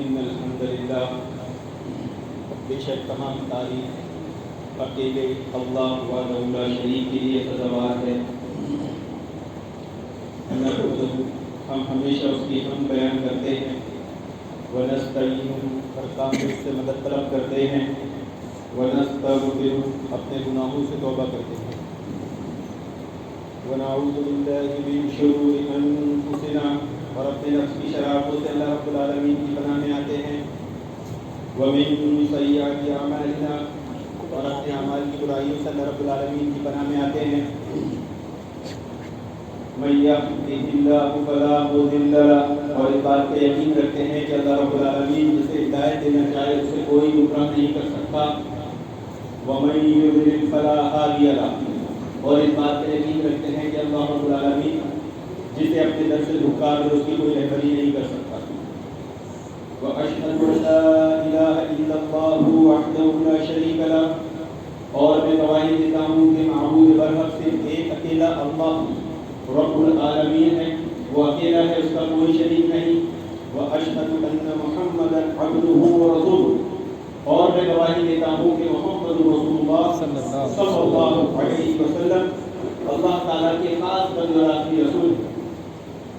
ان الحمد للہ بے شک تمام تعریف اکیلے اللہ وحدہ لا شریک کے لیے سزاوار ہے۔ ہم ہمیشہ اس کی حمد بیان کرتے ہیں، ونستعینہ ہر کام میں اس سے مدد طلب کرتے ہیں، ونستغفرہ اپنے گناہوں سے توبہ کرتے ہیں، ونعوذ باللہ من شرور انفسنا اور اپنے نفس کی شرارتوں سے اللہ رب العالمین کی پناہ میں آتے ہیں، ومن سیئات اعمالنا اور اپنے اعمال کی برائیوں سے اللہ رب العالمین کی پناہ میں آتے ہیں، من یهده اللہ فلا مضل له اور اس بات پہ یقین رکھتے ہیں کہ اللہ رب العالمین جسے ہدایت دینا چاہے اسے کوئی گمراہ نہیں کر سکتا، ومن یضلل فلا ہادی له اور اس بات پہ یقین رکھتے ہیں کہ اللہ رب العالمین جسے اپنے در سے دھکار دے اس کی کوئی رہبری نہیں کر سکتا، واشهد ان لا الہ الا اللہ وحدہ لا شریک له اور میں گواہی دیتا ہوں کہ معبود برحق صرف ایک اکیلا اللہ رب العالمین ہے، وہ اکیلا ہے، اس کا کوئی شریک نہیں، واشهد ان محمدا عبدہ ورسولہ اور میں گواہی دیتا ہوں کہ محمد رسول اللہ صلی اللہ علیہ وسلم اللہ تعالیٰ کے خاص بندہ اور آخری رسول ہے۔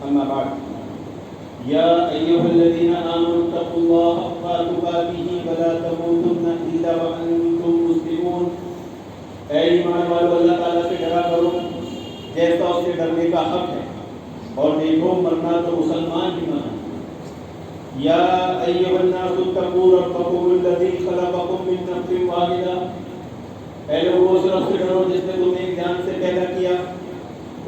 اما بعد یا ایھا الذین آمنوا اتقوا اللہ حق تقاتہ ولا تموتن الا وانتم مسلمون، اے ایمان والو اللہ تعالیٰ سے ڈرا کرو جیسا اس سے ڈرنے کا حق ہے، اور دیکھو مرنا تو مسلمان بھی مرنا۔ یا ایھا الناس اتقوا ربکم الذی خلقکم من نفس واحدہ، اے لوگو اس رب سے ڈرو جس نے تمہیں ایک جان سے پیدا کیا،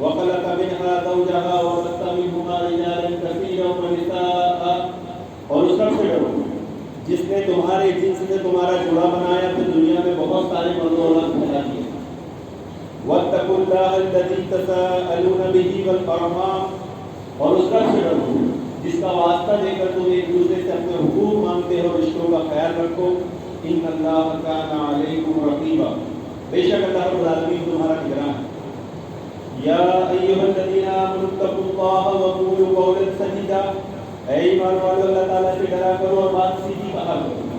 وخلق منها زوجها وبث منهما رجالا كثيرا ونساء اور اس رب سے ڈرو جس نے تمہارے جنس سے تمہارا جوڑا بنایا پھر دنیا میں بہت سارے مرد و عورت پیدا کیے، واتقوا اللہ الذی تساءلون به والارحام اور اس رب سے ڈرو جس کا واسطہ دے کر تم ایک دوسرے سے اپنے حقوق مانگتے ہو، رشتوں کا خیال رکھو، ان اللہ کان علیکم رقیبا بے شک اللہ رب العالمین تمہارا نگراں ہے۔ یا ایھا الذین آمنوا اتقوا اللہ وقولوا قولا سدیدا، اے ایمان والو اللہ تعالیٰ سے ڈرا کرو اور بات سیدھی کہا کرو،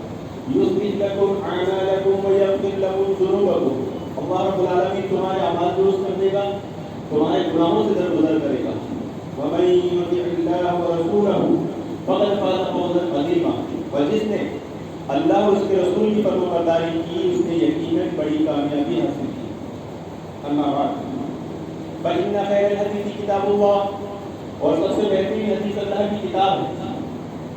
یصلح لکم اعمالکم ویغفر لکم ذنوبکم اللہ رب العالمین تمہارے اعمال درست کر دے گا، تمہارے گناہوں سے درگزر کرے گا، ومن یطع اللہ ورسولہ فقد فاز فوزا عظیما اور جس نے اللہ اور اس کے رسول کی فرمانبرداری کی اس نے یقیناً بڑی کامیابی حاصل کی۔ اما بعد فإن خیر الحدیث کتاب اللہ اور سب سے بہترین حدیث اللہ کی کتاب ہے،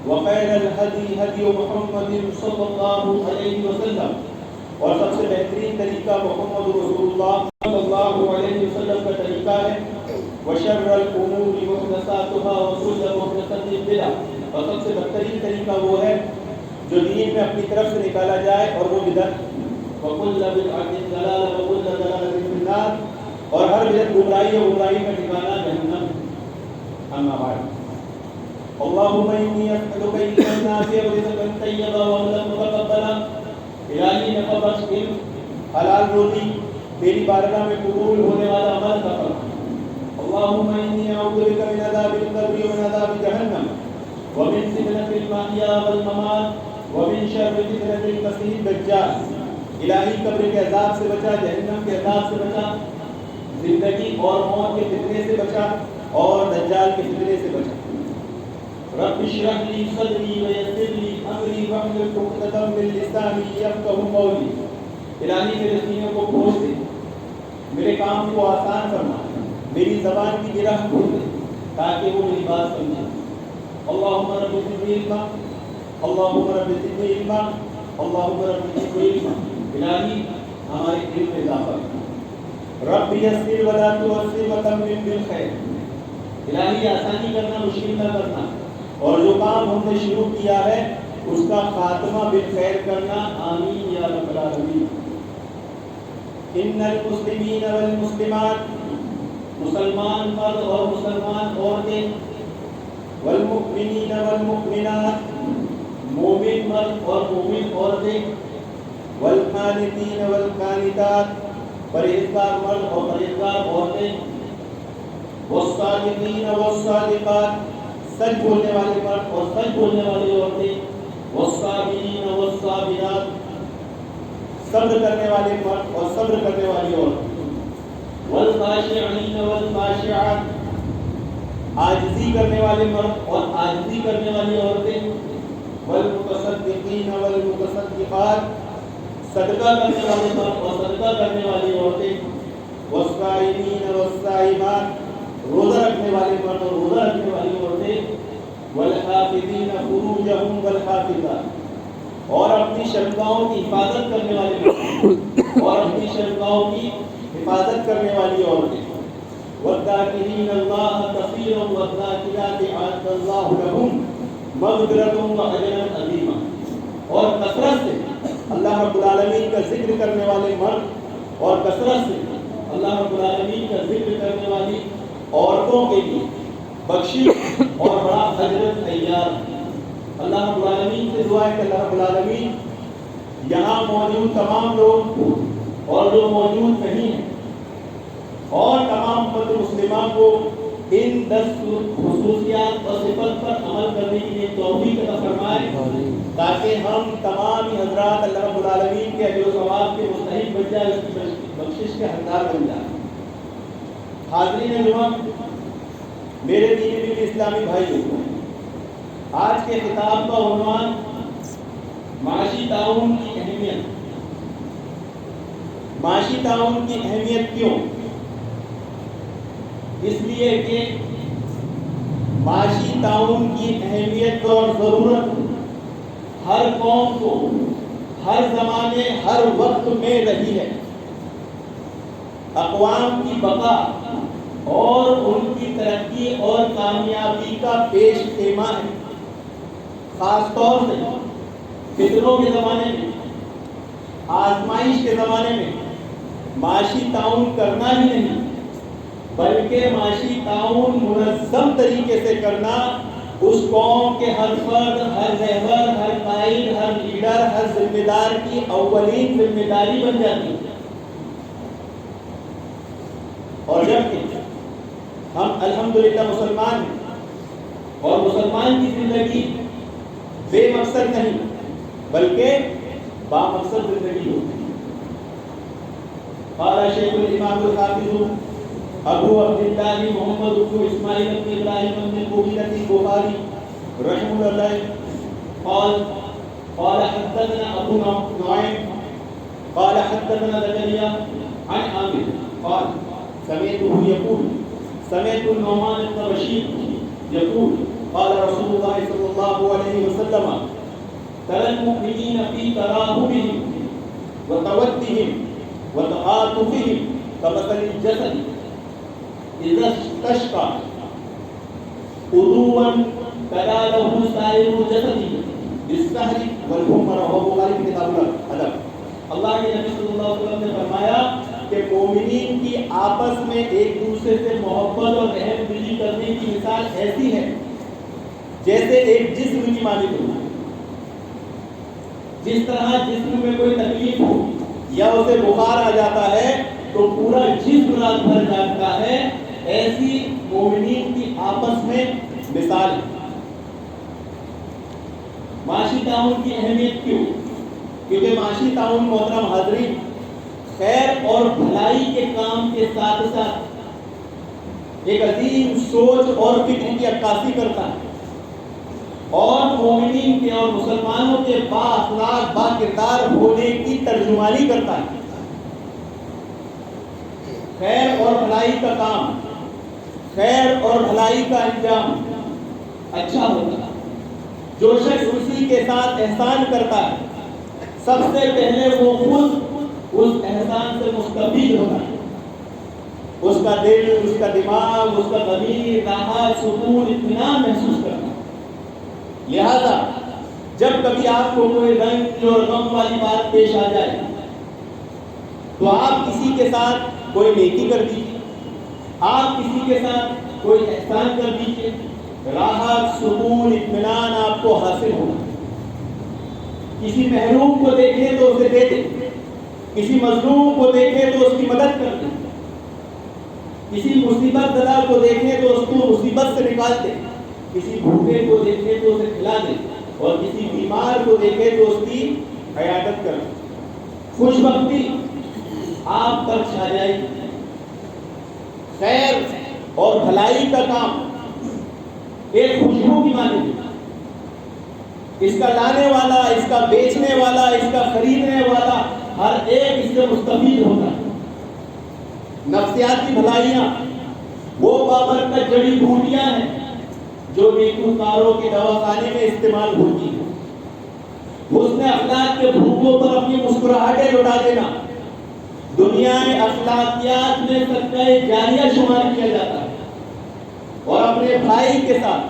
وخیر الہدی ہدی محمد صلی اللہ علیہ وسلم اور سب سے بہترین طریقہ محمد رسول اللہ صلی اللہ علیہ وسلم کا طریقہ ہے، وشر الامور محدثاتها وكل محدثۃ بدعۃ اور سب سے بدترین طریقہ وہ ہے جو دین میں اپنی طرف سے نکالا جائے اور وہ بدعت، وكل بدعۃ ضلالۃ وكل ضلالۃ فی النار اور ہر بدعت گمراہی اور گمراہی کا ٹھکانہ جہنم۔ اما بعد اللهم انی اسألک علما نافعا ورزقا طیبا وعملا متقبلا، الہی نفع بخش علم، حلال روزی، تیری بارگاہ میں قبول ہونے والا عمل عطا فرما۔ اللهم انی اعوذ بک من عذاب القبر ومن عذاب جہنم ومن فتنة المحیا والممات ومن شر فتنة المسیح الدجال، الہی قبر کے عذاب سے بچا، جہنم کے عذاب سے بچا، زندگی اور موت کے فتنے سے بچا اور دجال کے فتنے سے بچا۔ رب اشرح لی صدری ویسر لی امری واحلل عقدۃ من لسانی یفقہوا قولی، الہی میرے سینے کو کھول دے، میرے کام کو آسان فرما، میری زبان کی گرہ کھول دے تاکہ وہ میری بات سمجھے۔ اللہم رب زدنی علما، اللہم رب زدنی علما، اللہم رب زدنی علما، الہی ہمارے علم میں اضافہ کر۔ رب یسر ولا تعسر وتمم بالخیر، الہی آسانی کرنا مشکل نہ کرنا اور جو کام ہم نے شروع کیا ہے اس کا خاتمہ بالخیر کرنا، آمین یا رب العالمین۔ ان المسلمین والمسلمات، مسلمان مرد اور مسلمان عورتیں، والمؤمنین والمؤمنات، مومن مرد اور مومن عورتیں، والقانتین والقانتات، پرہیزگار مرد اور پرہیزگار عورتیں، والصادقین والصادقات، سچ بولنے والے مرد اور سچ بولنے والی عورتیں، والصابرین والصابرات، صبر کرنے والے مرد اور صبر کرنے والی عورتیں، والخاشعین والخاشعات، عاجزی کرنے والے مرد اور عاجزی کرنے والی عورتیں، والمتصدقین والمتصدقات، صدقہ کرنے والے مرد اور صدقہ کرنے والی عورتیں، والصائمین والصائمات، روزہ رکھنے والے مرد اور روزہ رکھنے والی عورتیں، والحافظین فروجہم والحافظات، اور اپنی شرمگاہوں کی حفاظت کرنے والے مرد اور اپنی شرمگاہوں کی حفاظت کرنے والی عورتیں، والذاکرین اللہ کثیرا والذاکرات اعد اللہ لہم مغفرۃ واجرا عظیما، اور کثرت سے اللہ رب العالمین کا ذکر کرنے والے مرد اور کثرت سے اللہ رب العالمین کا ذکر کرنے والی عورتوں کے لیے بخشش اور بڑا اجر تیار ہے۔ اللہ رب العالمین سے دعا ہے کہ اللہ رب العالمین یہاں موجود تمام لوگ اور جو موجود نہیں ہیں اور تمام امت مسلمہ کو ان 10 خصوصیات اور صفت پر عمل کرنے کے لیے توفیق عطا فرمائے، تاکہ ہم تمام ہی حضرات اللہ رب العالمین کے اجر و ثواب کے مستحق بن جائے، اس کی بخشش کے حقدار بن جائے۔ حاضرین جمعہ، میرے دینی اسلامی بھائیوں، آج کے خطاب کا عنوان معاشی تعاون کی اہمیت۔ معاشی تعاون کی اہمیت کیوں؟ اس لیے کہ معاشی تعاون کی اہمیت اور ضرورت ہر قوم کو ہر زمانے ہر وقت میں رہی ہے۔ اقوام کی بقا اور ان کی ترقی اور کامیابی کا پیش خیمہ ہے۔ خاص طور سے فتنوں کے زمانے میں، آزمائش کے زمانے میں معاشی تعاون کرنا ہی نہیں بلکہ معاشی تعاون منظم طریقے سے کرنا اس قوم کے ہر فرد، ہر رہبر، ہر قائد، ہر لیڈر، ہر ذمہ دار کی اولین ذمہ داری بن جاتی ہے۔ اور جبکہ ہم الحمدللہ مسلمان ہیں اور مسلمان کی زندگی بے مقصد نہیں بلکہ با مقصد زندگی ہوتی ہے۔ قال شیخ الامام الحافظ ابو عبداللہ محمد بن اسماعیل بن ابراہیم بن مغیرہ البخاری رحمہ اللہ قال حدثنا ابو نعیم قال حدثنا زكريا عن عامر قال سمعته يقول سمعت النعمان بن بشير يقول قال رسول الله صلى الله عليه وسلم ترى المؤمنين في تراحمهم وتودهم وتعاطفهم كمثل الجسد إذا استشفى عضوا تداعى له سائر الجسد بالسهر والحمى، رواه البخاری کی کتاب الادب۔ اللہ کے نبی صلی اللہ علیہ وسلم نے فرمایا کہ مومنین کی آپس میں ایک دوسرے سے محبت اور رحم دلی کرنے کی مثال ایسی ہے جیسے ایک جسم کی مانند ہو۔ جس طرح جسم میں کوئی تکلیف ہو یا اسے بخار آ جاتا ہے تو پورا جسم رات بھر جاگتا ہے، ایسی مومنین کی آپس میں مثال ہے۔ معاشی تعاون کی اہمیت کیوں؟ کیونکہ معاشی تعاون محترم حاضرین خیر اور بھلائی کے کام کے ساتھ ساتھ ایک عظیم سوچ اور فکر کی عکاسی کرتا ہے اور مومنین کے اور مسلمانوں کے با اخلاق با کردار ہونے کی ترجمانی کرتا ہے۔ خیر اور بھلائی کا کام، خیر اور بھلائی کا انجام اچھا ہوتا ہے۔ جو شخص اسی کے ساتھ احسان کرتا ہے سب سے پہلے وہ خود اس احسان سے مستفید ہوتا ہے۔ اس کا دل، اس کا دماغ، اس کا ضمیر راحت، سکون، اطمینان محسوس کرتا ہے۔ لہذا جب کبھی آپ کو کوئی رنج اور غم والی بات پیش آ جائے تو آپ کسی کے ساتھ کوئی نیکی کر دیجیے، آپ کسی کے ساتھ کوئی احسان کر دیجیے، راحت، سکون، اطمینان آپ کو حاصل ہوگا۔ کسی محروم کو دیکھیں تو اسے دے دیں، کسی مظلوم کو دیکھیں تو اس کی مدد کر دیں، کسی مصیبت زدہ کو دیکھیں تو اس کو مصیبت سے نکال دیں۔ کسی بھوکے کو دیکھے تو اسے کھلا دیں اور کسی بیمار کو دیکھے تو اس کی عیادت کریں. خوش بختی آپ پر چھا جائے گی. خیر اور بھلائی کا کام ایک خوشبو کی مانند ہے. اس کا لانے والا، اس کا بیچنے والا، اس کا خریدنے والا ہر ایک اس سے مستفید ہوتا ہے. نفسیاتی بھلائیاں وہ بابرکت جڑی بوٹیاں ہیں جو نیکوکاروں کے دواخانے میں استعمال ہوتی ہیں. حسن اخلاق کے بھوکوں پر اپنی مسکراہٹیں لٹا دینا دنیا اخلاقیات میں صدقہ جاریہ شمار کیا جاتا ہے. اور اپنے بھائی کے ساتھ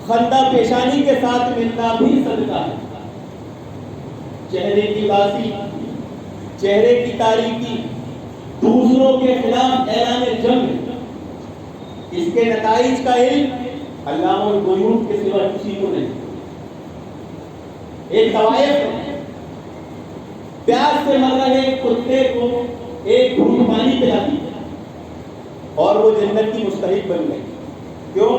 خندہ پیشانی کے ساتھ ملنا بھی صدقہ ہے. چہرے کی باسی، چہرے کی تاریکی دوسروں کے خلاف اعلان جنگ، اس کے نتائج کا علم علامہ الغیوب کے سوا کسی کو نہیں. ایک طوائف ہے، پیاس سے مر رہے کتے کو ایک گھونٹ پانی پلاتی اور وہ جنت کی مستحق بن گئی. کیوں؟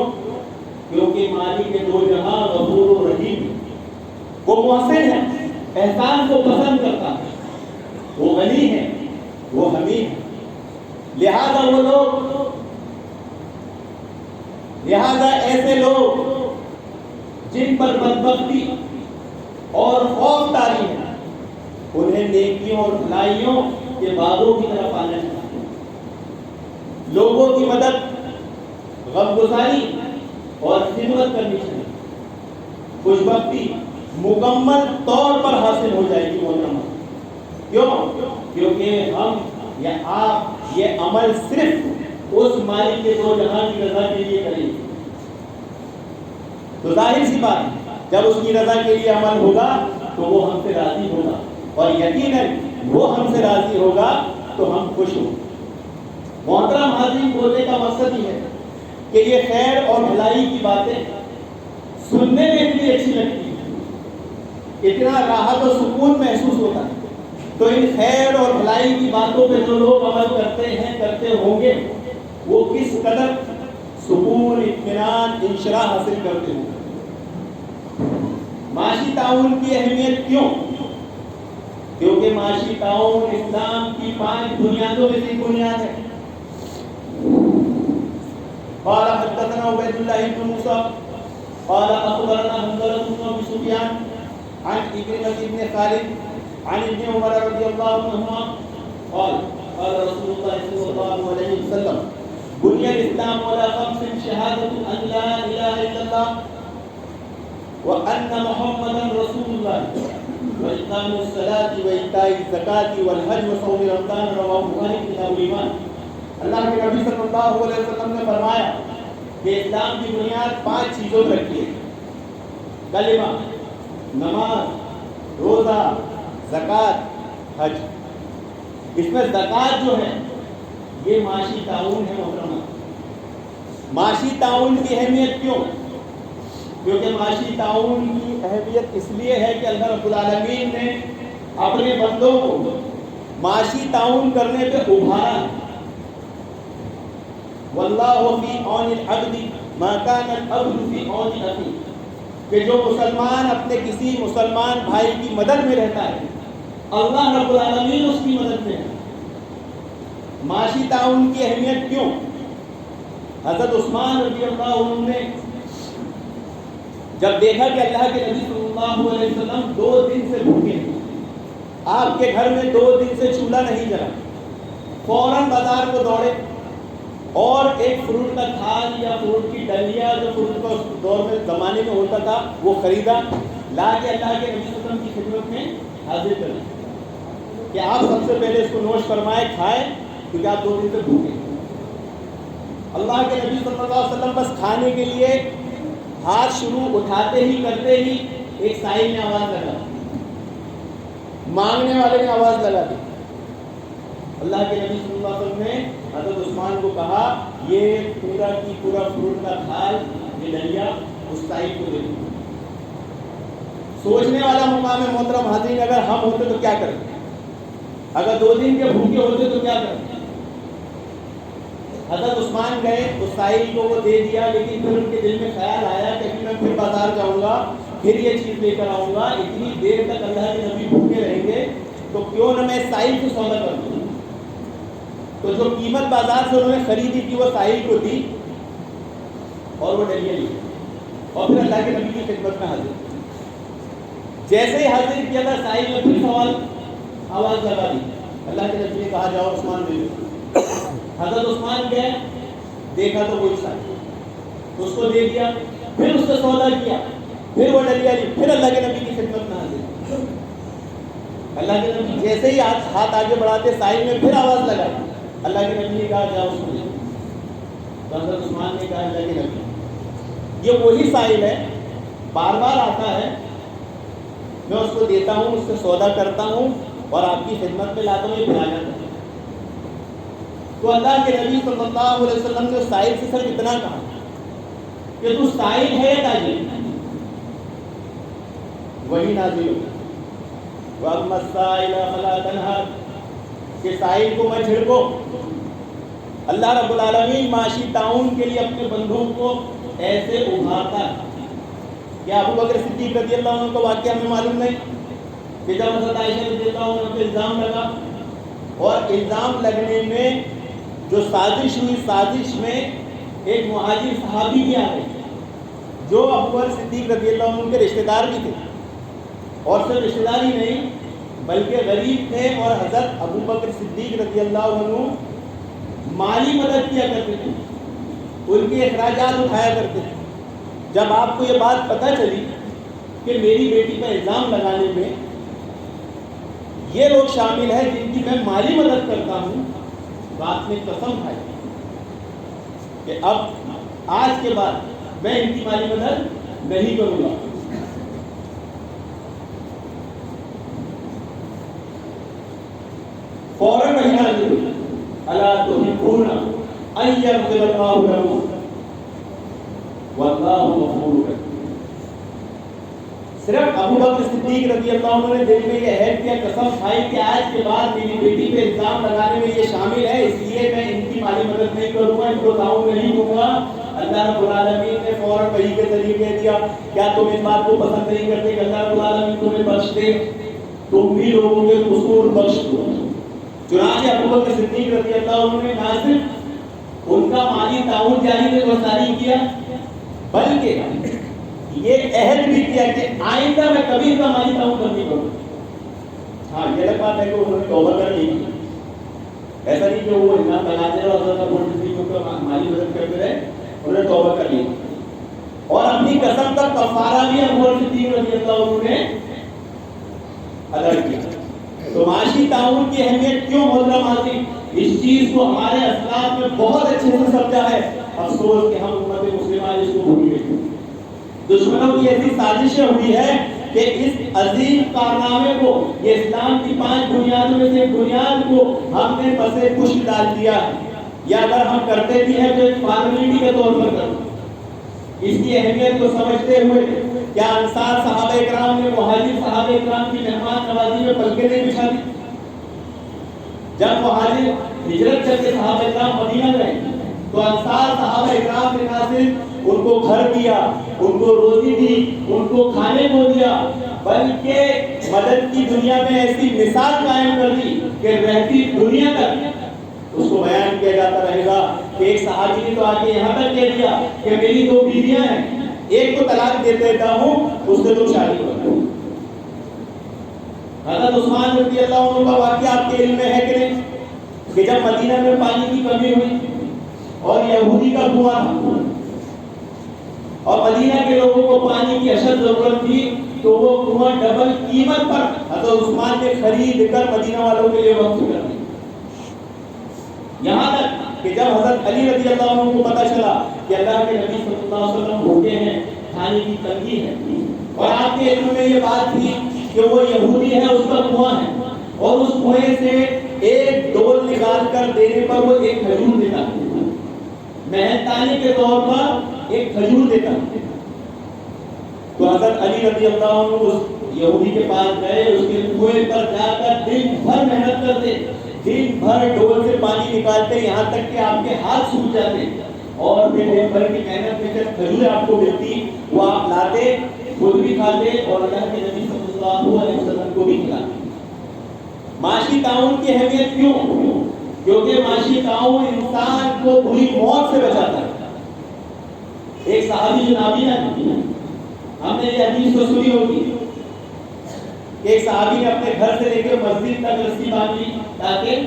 کیونکہ مالک کے دو جہاں غفور و رحیم، وہ محسن ہے، احسان کو پسند کرتا ہے، وہ غنی ہے، وہ حمید ہے. لہذا ایسے لوگ جن پر بدبختی اور خوف طاری ہے انہیں نیکیوں اور بھلائیوں کے باغوں کی طرف آنا چاہیے. لوگوں کی مدد، غمگساری اور خدمت کرنی چاہیے. خوشبختی مکمل طور پر حاصل ہو جائے گی محترمہ. کیوں؟ کیونکہ ہم یا آپ یہ عمل صرف اس مالک کے دو جہاں کی رضا کے لیے کریں گے. تو ظاہر سی بات ہے جب اس کی رضا کے لیے عمل ہوگا تو وہ ہم سے راضی ہوگا، اور یقیناً وہ ہم سے راضی ہوگا تو ہم خوش ہوں. محترم حاضرین، بولنے کا مقصد یہ ہے کہ یہ خیر اور بھلائی کی باتیں سننے میں اتنی اچھی لگتی ہے، اتنا راحت و سکون محسوس ہوتا ہے. تو ان خیر اور بھلائی کی باتوں پہ جو لوگ عمل کرتے ہیں، کرتے ہوں گے، وہ کس قدر سکون، اطمینان، انشراح حاصل کرتے ہوں گے. معاشی تعاون کی اہمیت کیوں؟ کیونکہ معاشی تعاون اسلام کی 5 بنیادوں میں سے بنیاد ہے. قال حدثنا عبید اللہ بن موسیٰ قال اخبرنا حنظلة بن ابی سفیان عن عکرمة بن خالد عن ابن عمر رضی اللہ عنہما قال قال رسول اللہ صلی اللہ علیہ وسلم بني الاسلام على 5 شهادة ان لا اله الا الله وان محمدا رسول الله واقام الصلاة وایتاء الزکاة والحج وصوم رمضان رواه البخاری کتاب الایمان. اللہ کے نبی صلی اللہ علیہ وسلم نے فرمایا کہ اسلام کی بنیاد 5 چیزوں پر رکھی ہے: کلمہ، نماز، روزہ، زکوٰۃ، حج. اس میں زکوٰۃ جو ہے یہ معاشی تعاون ہے. محترمہ، معاشی تعاون کی اہمیت کیوں؟ کیونکہ معاشی تعاون کی اہمیت اس لیے ہے کہ اللہ رب العالمین نے اپنے بندوں کو معاشی تعاون کرنے پہ ابھارا ہے. واللہ فی عون العبد ما کان العبد فی عون اخیہ، کہ جو مسلمان اپنے کسی مسلمان بھائی کی مدد میں رہتا ہے اللہ رب العالمین اس کی مدد میں ہے. معاشی تعاون کی اہمیت کیوں؟ حضرت عثمان رضی اللہ عنہ نے جب دیکھا کہ اللہ کے نبی صلی اللہ علیہ وسلم 2 دن سے بھوکے ہیں، آپ کے گھر میں 2 دن سے چولہا نہیں جلا، فوراً بازار کو دوڑے اور ایک فروٹ کا تھال یا فروٹ کی ڈلیا جو فروٹ کا اس دور میں زمانے میں ہوتا تھا وہ خریدا، لا کے اللہ کے نبی صلی اللہ علیہ وسلم کی خدمت میں حاضر کریں کہ آپ سب سے پہلے اس کو نوش فرمائے، کھائیں، کیونکہ آپ 2 دن سے بھوکے ہیں. اللہ کے نبی صلی اللہ علیہ وسلم بس کھانے کے لیے ہاتھ شروع اٹھاتے ہی کرتے ہی ایک سائل نے آواز لگا دی، مانگنے والے نے آواز لگا دی. اللہ کے نبی صلی اللہ علیہ وسلم نے حضرت عثمان کو کہا یہ پورا کی پورا فروٹ کا تھال، یہ ڈلیا اس سائل کو دے دو. سوچنے والا مقام ہے محترم حاضرین. اگر ہم ہوتے تو کیا کرتے؟ اگر 2 دن کے بھوکے ہوتے تو کیا کرتے؟ حضرت عثمان گئے اس سائل کو وہ دے دیا، لیکن پھر ان کے دل میں خیال آیا کہ ابھی میں پھر بازار جاؤں گا، پھر یہ چیز لے کر آؤں گا، اتنی دیر تک اللہ کے نبی بھوکے رہیں گے تو کیوں نہ میں سائل سے سودا کر دوں۔ تو جو قیمت بازار سے انہوں نے خریدی تھی وہ سائل کو دی اور وہ ڈلیا لی اور پھر اللہ کے نبی کی خدمت میں حاضر۔ جیسے ہی حاضر کیا تھا سائل نے پھر سوال آواز لگا دی، اللہ کے نبی نے کہا جاؤ عثمان دے دو۔ حضرت عثمان گئے، دیکھا تو وہی سائل، اس کو دے دیا، پھر اس سے سودا کیا، پھر وہ ڈلیا لی، پھر اللہ کے نبی کی خدمت میں حاضر۔ اللہ کے نبی جیسے ہی ہاتھ آگے بڑھاتے سائل میں پھر آواز لگائی، اللہ کے نبی نے کہا جاؤ اس کو دے دو۔ تو حضرت عثمان نے کہا اللہ کے نبی یہ وہی سائل ہے، بار بار آتا ہے، میں اس کو دیتا ہوں، اس سے سودا کرتا ہوں اور آپ کی خدمت میں لاتا ہوں، یہ پھر آ جاتا ہے۔ تو اللہ کے نبی صلی اللہ علیہ وسلم نے سائل سے صرف اتنا کہا کہ تو سائل ہے یا تاجر؟ وہی نازل ہوئی وَأَمَّا السَّائِلَ فَلَا تَنْهَرْ کہ سائل کو مت جھڑکو۔ اللہ رب العالمین معاشی تعاون کے لیے اپنے بندوں کو ایسے ابھارتا ہے۔ کیا ابو بکر صدیق رضی اللہ عنہ کا واقعہ ہمیں معلوم نہیں کہ جب حضرت عائشہ رضی اللہ عنہ پہ الزام لگا اور الزام لگنے میں جو سازش ہوئی، سازش میں ایک مہاجر صحابی بھی آ گئے جو ابو بکر صدیق رضی اللہ عنہ کے رشتہ دار بھی تھے، اور صرف رشتہ دار ہی نہیں بلکہ غریب تھے، اور حضرت ابو بکر صدیق رضی اللہ عنہ مالی مدد کیا کرتے تھے، ان کے اخراجات اٹھایا کرتے تھے۔ جب آپ کو یہ بات پتہ چلی کہ میری بیٹی پر الزام لگانے میں یہ لوگ شامل ہیں جن کی میں مالی مدد کرتا ہوں، تو آپ نے قسم کھائی کہ اب آج کے بعد میں ان کی مالی مدد نہیں کروں گا۔ فوراً وہی نازل ہوئی الا تحبون ان یغفر اللہ لکم واللہ غفور رحیم۔ صرف ابو بکر صدیق رضی اللہ عنہ نے دل میں یہ عہد کیا، قسم کھائی کہ آج کے بعد میری بیٹی پہ الزام لگانے میں یہ شامل ہے، اس لیے میں ان کی مالی مدد نہیں کروں گا، ان کو تعاون نہیں دوں گا۔ اللہ رب العالمین نے فوراً وحی کے ذریعے کہہ دیا کیا تم اس بات کو پسند نہیں کرتے کہ اللہ رب العالمین تمہیں بخش دے، تم بھی لوگوں کے قصور بخش دو۔ چنانچہ ابو بکر صدیق رضی اللہ عنہ نے نہ صرف ان کا مالی تعاون جاری گزاری کیا بلکہ یہ عہد بھی کیا کہ آئندہ میں کبھی ان کا مالی تعاون نہیں کروں۔ ہاں یہ الگ بات ہے کہ انہوں نے توبہ کر لی، ایسا نہیں کہ وہ الزام لگاتے رہے اور حضرت ابو بکر صدیق کا مالی مدد کرتے رہے، انہوں نے توبہ کر لی اور اپنی قسم کا کفارہ بھی ابو بکر صدیق رضی اللہ عنہ نے ادا کیا۔ تو معاشی تعاون کی اہمیت کیوں محترم حاضرین، اس چیز کو ہمارے اسلاف میں بہت اچھے سے سمجھا ہے، افسوس کہ ہم امت مسلمہ اس کو بھول گئے۔ دشمنوں کی ایسی سازشیں ہوئی ہے کہ اس عظیم کارنامے کو، یہ اسلام کی 5 بنیادوں میں سے ایک بنیاد کو ہم نے پسے کش ڈال دیا ہے، یا اگر ہم کرتے بھی ہیں تو ایک فارمیلٹی کے طور پر کرتے۔ اس کی اہمیت کو سمجھتے ہوئے کیا انصار صحابہ اکرام نے مہاجر صحابہ اکرام کی مہمان نوازی میں پلکیں نہیں بچھا دی؟ جب مہاجر ہجرت کر کے صحابہ اکرام مدینہ گئے تو انصار صحابہ اکرام نے نہ صرف ان کو گھر دیا، ان کو روزی دی، ان کو کھانے کو دیا، بلکہ مدد کی دنیا میں ایسی مثال قائم کر دی کہ رہتی دنیا تک اس کو بیان کیا جاتا رہے گا کہ ایک صحابی نے تو آگے یہاں تک کہہ دیا کہ میری 2 بیویاں ہیں، ایک کو طلاق دے دیتا ہوں، اس سے تم شادی کرو۔ حضرت عثمان رضی اللہ عنہ کا واقعہ آپ کے علم میں ہے کہ نہیں کہ جب مدینہ میں پانی کی کمی ہوئی اور یہودی کا کنواں تھا اور مدینہ کے لوگوں کو پانی کی اشد ضرورت تھی، تو وہ کنواں ڈبل قیمت پر حضرت عثمان نے خرید کر مدینہ والوں کے لیے وقف کر دیا۔ یہاں تک کہ جب حضرت علی رضی اللہ عنہ کو پتہ چلا کہ اللہ کے نبی صلی اللہ علیہ وسلم بھوکے ہیں، کھانے کی تنگی ہے، اور آپ کے علم میں یہ بات تھی کہ وہ یہودی ہے، اس کا کنواں ہے، اور اس کنویں سے ایک ڈول نکال کر دینے پر وہ ایک کھجور دیتا، مہنتانے کے طور پر ایک کھجور دیتا، تو حضرت علی رضی اللہ عنہ اس یہودی کے پاس گئے، اس کے کنویں پر جا کر دن بھر محنت کرتے، دن بھر ڈول سے پانی نکالتے ہیں یہاں تک کہ آپ کے ہاتھ سوکھ جاتے ہیں، اور پھر دن بھر کی محنت میں جب کھجوریں آپ کو ملتی وہ آپ لاتے، خود بھی کھاتے اور اللہ کے نبی صلی اللہ علیہ وسلم کو بھی کھلاتے۔ معاشی تعاون کی اہمیت کیوں؟ کیونکہ معاشی تعاون انسان کو بری موت سے بچاتا ہے۔ ایک صحابی جو نابینا ہے، ہم نے یہ حدیث تو سنی ہوگی، ایک صحابی نے اپنے گھر سے لے کے مسجد تک رسی باندھی تاکہ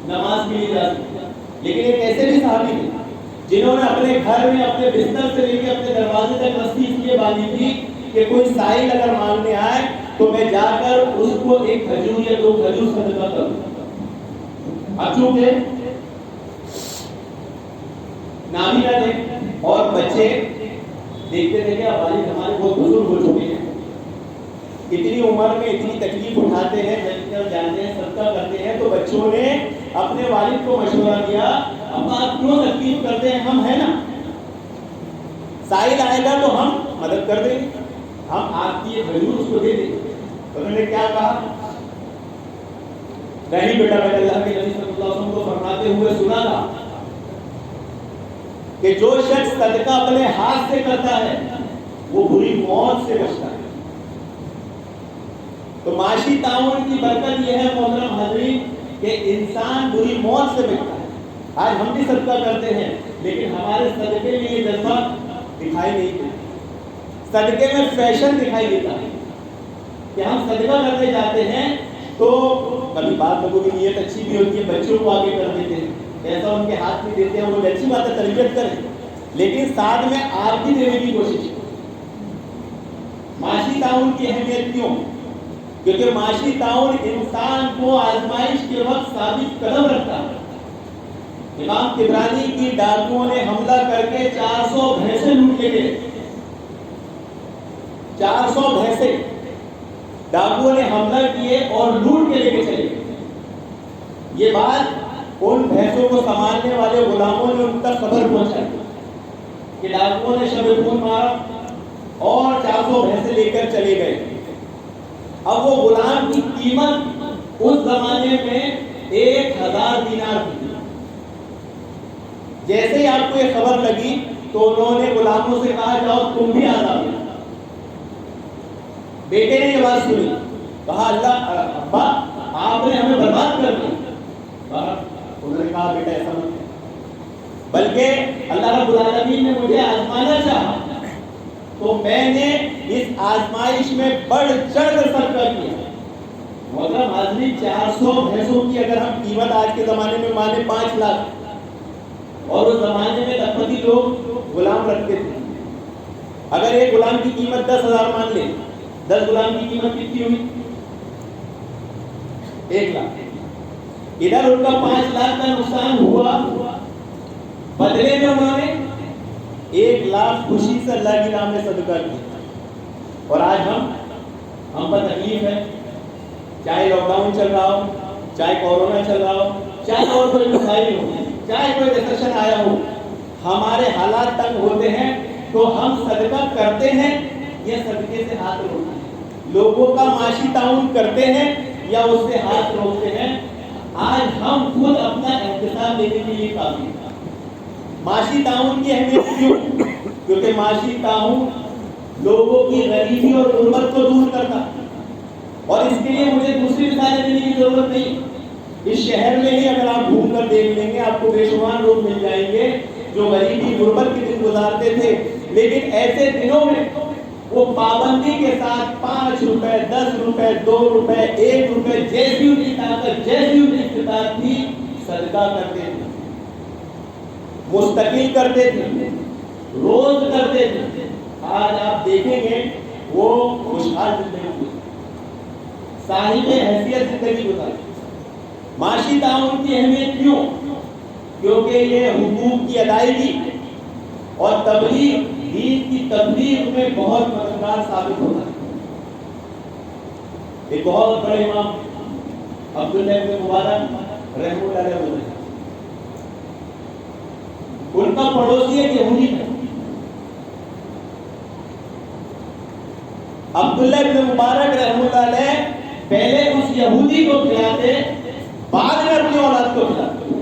نماز کے لیے جا سکے، لیکن ایک ایسے بھی صحابی تھے جنہوں نے اپنے گھر میں اپنے بستر سے لے کے اپنے دروازے تک رسی اس لیے باندھی تھی کہ کوئی سائل اگر مانگنے آئے تو میں جا کر اس کو ایک کھجور یا دو کھجور صدقہ کروں۔ اب چونکہ نابینا تھے اور بچے دیکھتے تھے کہ اب والد ہمارے بہت بزرگ ہو چکے ہیں، اتنی عمر میں اتنی تکلیف اٹھاتے ہیں، جانتے ہیں، صدقہ کرتے ہیں، تو بچوں نے اپنے والد کو مشورہ دیا اب آپ کیوں تکلیف کرتے ہیں، ہم ہیں نا، سائل آئے گا تو ہم مدد کر دیں گے، ہم آپ کی یہ کھجور اس کو دے دیں گے۔ انہوں نے کیا کہا؟ نہیں بیٹا، میں اللہ کے نبی صلی اللہ علیہ وسلم کو فرماتے ہوئے سنا تھا کہ جو شخص صدقہ اپنے ہاتھ سے کرتا ہے وہ بری موت سے بچتا ہے۔ تو معاشی تعاون کی برکت یہ ہے محترم حاضرین کہ انسان بری موت سے بچتا ہے۔ آج ہم بھی صدقہ کرتے ہیں لیکن ہمارے صدقے میں یہ جذبہ دکھائی نہیں دیتا، صدقے میں فیشن دکھائی دیتا ہے کہ ہم صدقہ کرنے جاتے ہیں تو کبھی بعض لوگوں کی نیت اچھی بھی ہوتی ہے، بچوں کو آگے کر دیتے ہیں، ایسا ان کے ہاتھ میں دیتے ہیں، وہ اچھی بات ہے، تربیت کریں، لیکن ساتھ میں آپ بھی دینے کی کوشش کریں۔ معاشی تعاون کی اہمیت کیوں؟ کیونکہ معاشی تعاون انسان کو آزمائش کے وقت ثابت قدم رکھتا ہے۔ امام طبرانی کی ڈاکوؤں نے حملہ کر کے 400 بھینسیں لوٹ کے گئے، 400 بھینسیں ڈاکوؤں نے حملہ کیے اور لوٹ کے لے کے چلے گئے۔ یہ بات ان بھینسوں کو سنبھالنے والے غلاموں نے ان تک خبر پہنچائی کہ ڈاکوؤں نے شب خون مارا اور 400 بھینسیں لے کر چلے گئے۔ اب وہ غلام کی قیمت اس زمانے میں 1000 دینار تھی۔ جیسے ہی آپ کو یہ خبر لگی تو انہوں نے غلاموں سے کہا جاؤ تم بھی آزاد ہو۔ بیٹے نے یہ بات سنی، کہا اللہ ابا آپ نے ہمیں برباد کر دیا۔ انہوں نے کہا بیٹا ایسا مت ہے، بلکہ اللہ رب العالمین نے مجھے آزمانا چاہا تو میں نے اس آزمائش میں بڑھ چڑھ کر صدقہ کیا۔ مطلب حاضرین 400 بھینسوں کی اگر ہم قیمت آج کے زمانے میں مانے 5 لاکھ، اور اس زمانے میں لکھپتی لوگ غلام رکھتے تھے، اگر ایک غلام کی قیمت 10,000 مان لیں، 10 غلام کی قیمت کتنی ہوئی؟ 1 لاکھ۔ ادھر ان کا 5 لاکھ کا نقصان ہوا، بدلے میں انہوں نے 1 لاکھ خوشی سے اللہ کی راہ میں صدقہ کیا۔ اور آج ہم پر تکلیف ہے، چاہے لاک ڈاؤن چل رہا ہو، چاہے کورونا چل رہا ہو، چاہے اور کوئی مسائل ہو، چاہے کوئی ریسیشن آیا ہو، ہمارے حالات تنگ ہوتے ہیں تو ہم صدقہ کرتے ہیں یا صدقے سے ہاتھ روکتے ہیں، لوگوں کا معاشی تعاون کرتے ہیں یا اس سے ہاتھ روکتے ہیں۔ آج ہم خود اپنا احتساب لینے کے لیے کافی ہیں۔ معاشی تعاون کی اہمیت کیوں؟ کیونکہ معاشی تعاون لوگوں کی غریبی اور غربت کو دور کرتا، اور اس کے لیے مجھے دوسری مثالیں دینے کی ضرورت نہیں۔ اس شہر میں ہی اگر آپ گھوم کر دیکھ لیں گے آپ کو بے شمار لوگ مل جائیں گے جو غریبی غربت کے دن گزارتے تھے، لیکن ایسے دنوں میں وہ پابندی کے ساتھ 5 روپے، 10 روپے، 2 روپے، 1 روپے، جیسی ان کی طاقت، جیسی ان کی استطاعت تھی، صدقہ کرتے تھے، مستقل کرتے تھے، روز کرتے تھے۔ آج آپ دیکھیں گے وہ خوشحال زندگی، صاحب حیثیت زندگی گزارتے۔ معاشی تعاون کی اہمیت کیوں؟ کیونکہ یہ حقوق کی ادائیگی اور تبلیغ، دین کی تبلیغ میں بہت مددگار ثابت ہوتا ہے۔ ایک بہت بڑے امام عبداللہ بن مبارک رحمہ اللہ علیہ، ان کا پڑوسی ایک یہودی تھا۔ عبداللہ بن مبارک رحمہ اللہ علیہ پہلے اس یہودی کو کھلاتے، بعد میں اپنے اولاد کو کھلاتے.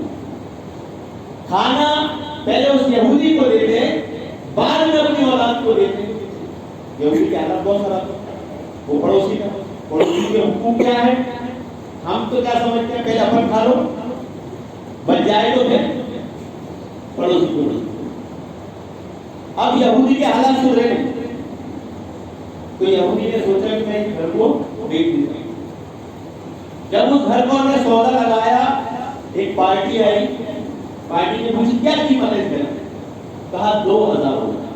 کھانا پہلے اس یہودی کو دیتے, بعد میں اپنی اولاد کو دیتے. یہودی کی حالت بہت خراب ہے. وہ پڑوسی کا, پڑوسی کے حقوق کیا ہے؟ ہم تو کیا سمجھتے ہیں, پہلے اپن کھا لو, بچ جائے تو پھر پڑوسی کو دو. اب یہودی کے حالات سدھرے نہیں, تو یہودی نے سوچا کہ میں اس گھر کو بیچ دیتا ہوں. جب اس گھر کو ہم نے سودا لگایا, ایک پارٹی آئی, پارٹی نے پوچھی کیا قیمت ہے اس گھر کی؟ کہا 2000 روپے.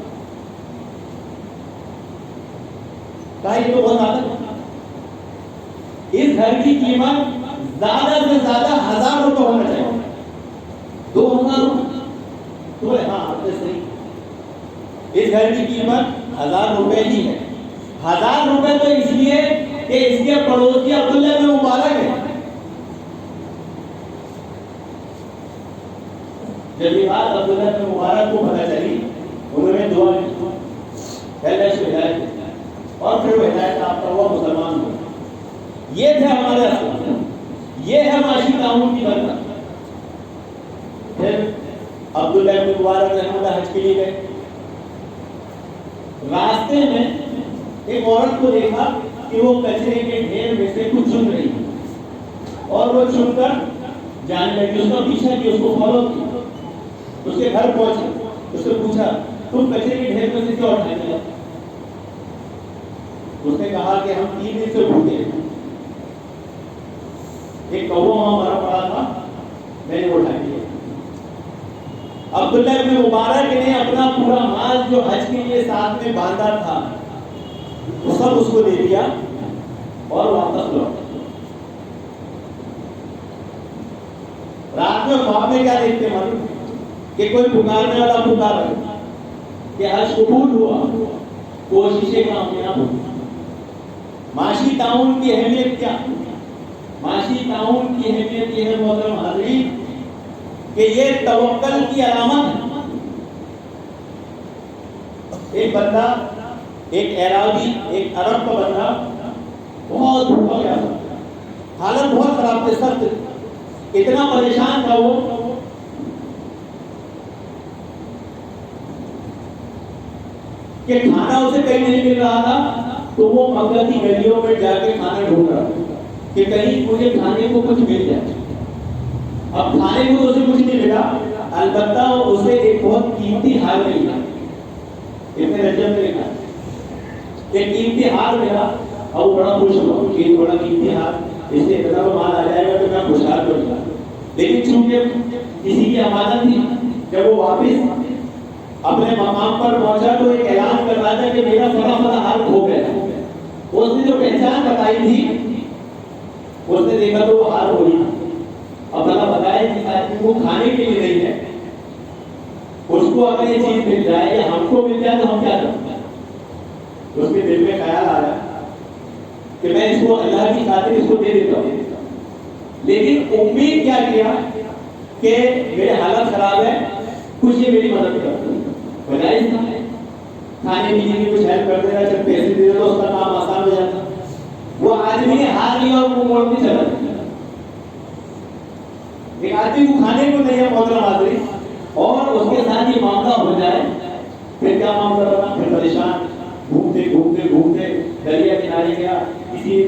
کہا یہ تو بہت زیادہ ہے, اس گھر کی قیمت زیادہ سے زیادہ 1000 روپے ہونا چاہیے. 2000 روپے؟ تو ہاں آپ نے صحیح, اس گھر کی قیمت 1000 روپے ہی ہے. 1000 روپے تو اس لیے کہ اس کے پڑوسی عبداللہ بن مبارک ہے. جب یہ بات عبداللہ بن مبارک کو پتہ چلی, انہوں نے دعا کی, پہلے اس کو ہدایت دی اور پھر وہ ہدایت یافتہ ہوا, مسلمان ہوا. یہ تھے ہمارے اصل, یہ ہے معاشی تعاون کی برکت. پھر عبداللہ بن مبارک رحمہ اللہ حج کے لیے گئے. راستے میں ایک عورت کو دیکھا کہ وہ کچرے کے ڈھیر میں سے کچھ چن رہی ہے, اور وہ چن کر جانے لگی. اس کا پیچھا کیا, اس کو فالو کیا, اس کے گھر پہنچے, اس سے پوچھا تم کچرے کے ڈھیر میں سے کیوں اٹھانے لگے؟ اس نے کہا کہ ہم 3 دن سے بھوکے ہیں, ایک کوا وہاں مرا پڑا تھا, میں نے اٹھا لیا. عبداللہ بن مبارک نے اپنا پورا مال جو حج کے لیے ساتھ میں باندھا تھا وہ سب اس کو دے دیا اور واپس لوٹا. رات میں خواب میں کیا دیکھتے معلوم, کہ کوئی پکارنے والا پکار ہے کہ حج قبول ہوا, کوششیں کامیاب ہوئی. معاشی تعاون کی اہمیت کیا؟ معاشی تعاون کی اہمیت یہ ہے محترم حاضرین کہ یہ توکل کی علامت ہے. ایک بندہ, ایک اعرابی, ایک عرب کا بندہ بہت بھوکا گیا تھا, حالت بہت خراب تھی, سخت, اتنا پریشان تھا وہ کہ کھانا اسے کہیں نہیں مل رہا تھا. تو وہ مکہ کی گلیوں میں جا کے کھانا ڈھونڈ رہا کہ کہیں مجھے کھانے کو کچھ مل جائے. اب کھانے کو اسے کچھ نہیں ملا, البتہ اسے ایک بہت قیمتی ہار ملا. ابن رجب نے لکھا ایک قیمتی ہار ملا, اور وہ بڑا خوش ہوا کہ بڑا قیمتی ہار, اس سے اتنا تو مال آ جائے گا تو میں خوشحال ہو جاؤں. لیکن چونکہ کسی کی امانت تھی, جب وہ واپس اپنے مقام پر پہنچا تو ایک اعلان کر رہا تھا کہ میرا فلاں فلاں ہار کھو گیا. اس نے جو پہچان بتائی تھی, اس نے دیکھا تو وہ ہار وہی تھا. اب اللہ بتائے کہ آدمی کو کھانے کے لیے نہیں ہے, اس کو اگر یہ چیز مل جائے یا ہم کو مل جائے تو ہم کیا کریں؟ اس کے دل میں خیال آ رہا کہ میں اس کو اللہ کی خاطر اس کو دے دیتا ہوں. لیکن امید کیا کیا کہ میرے حالت خراب ہے, کچھ یہ میری مدد کر, بجائے کھانے پینے کی کچھ ہیلپ کر دینا, جب پیسے دے تو اس کا کام آسان ہو جاتا. وہ آدمی نے ہار لیا اور وہ موڑ کے چلا گیا. ایک آدمی کو کھانے کو نہیں ہے محترم حاضرین, اور اس کے ساتھ یہ معاملہ ہو جائے, پھر کیا معاملہ بنا؟ پھر پریشان, گھومتے گھومتے گھومتے دریا کنارے گیا, کسی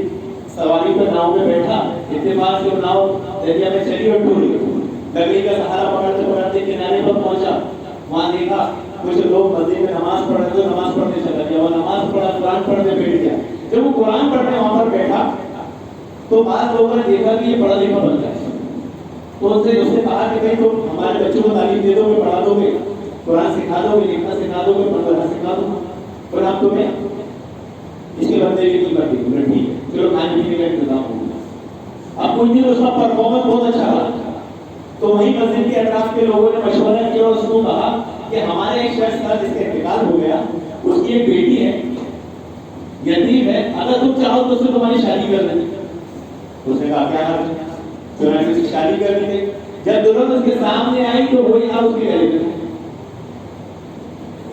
سواری پر ناؤ میں بیٹھا, اتفاق سے ناؤ دریا میں چلی اور ڈوب گئی. لکڑی کا سہارا پکڑتے پکڑتے کنارے پر پہنچا, وہاں دیکھا کچھ لوگ مسجد میں نماز پڑھ رہے تھے, نماز پڑھنے چلا گیا. وہ نماز پڑھا, قرآن پڑھنے بیٹھ گیا. جب وہ قرآن پڑھنے وہاں پر بیٹھا تو بعض لوگوں نے دیکھا کہ یہ پڑھا لکھا بن گیا. تو اس نے کہا کہ بھائی تم ہمارے بچوں کو تعلیم دے دو گے, پڑھا دو گے, قرآن سکھا دو گے, لکھنا سکھا دو گے, پڑھنا سکھا دو گے, اور آپ تمہیں اس کے بدلے کی کوئی کرتی ہوں. ٹھیک ہے, چلو کھانے پینے کا انتظام ہوگا. اب کچھ دن اس کا پرفارمنس بہت اچھا رہا, تو وہی مسجد کے اطراف کے لوگوں نے مشورہ کیا اور اس کو کہا کہ ہمارے ایک شخص تھا جس کا انتقال ہو گیا, اس کی ایک بیٹی ہے, یتیم ہے, اگر تم چاہو تو اس سے تمہاری شادی کر دیں. اس نے کہا کیا حال ہے, چنانچہ اس کی شادی کر دی. جب ضرورت اس کے سامنے آئی تو وہی ہار اس کے گلے میں,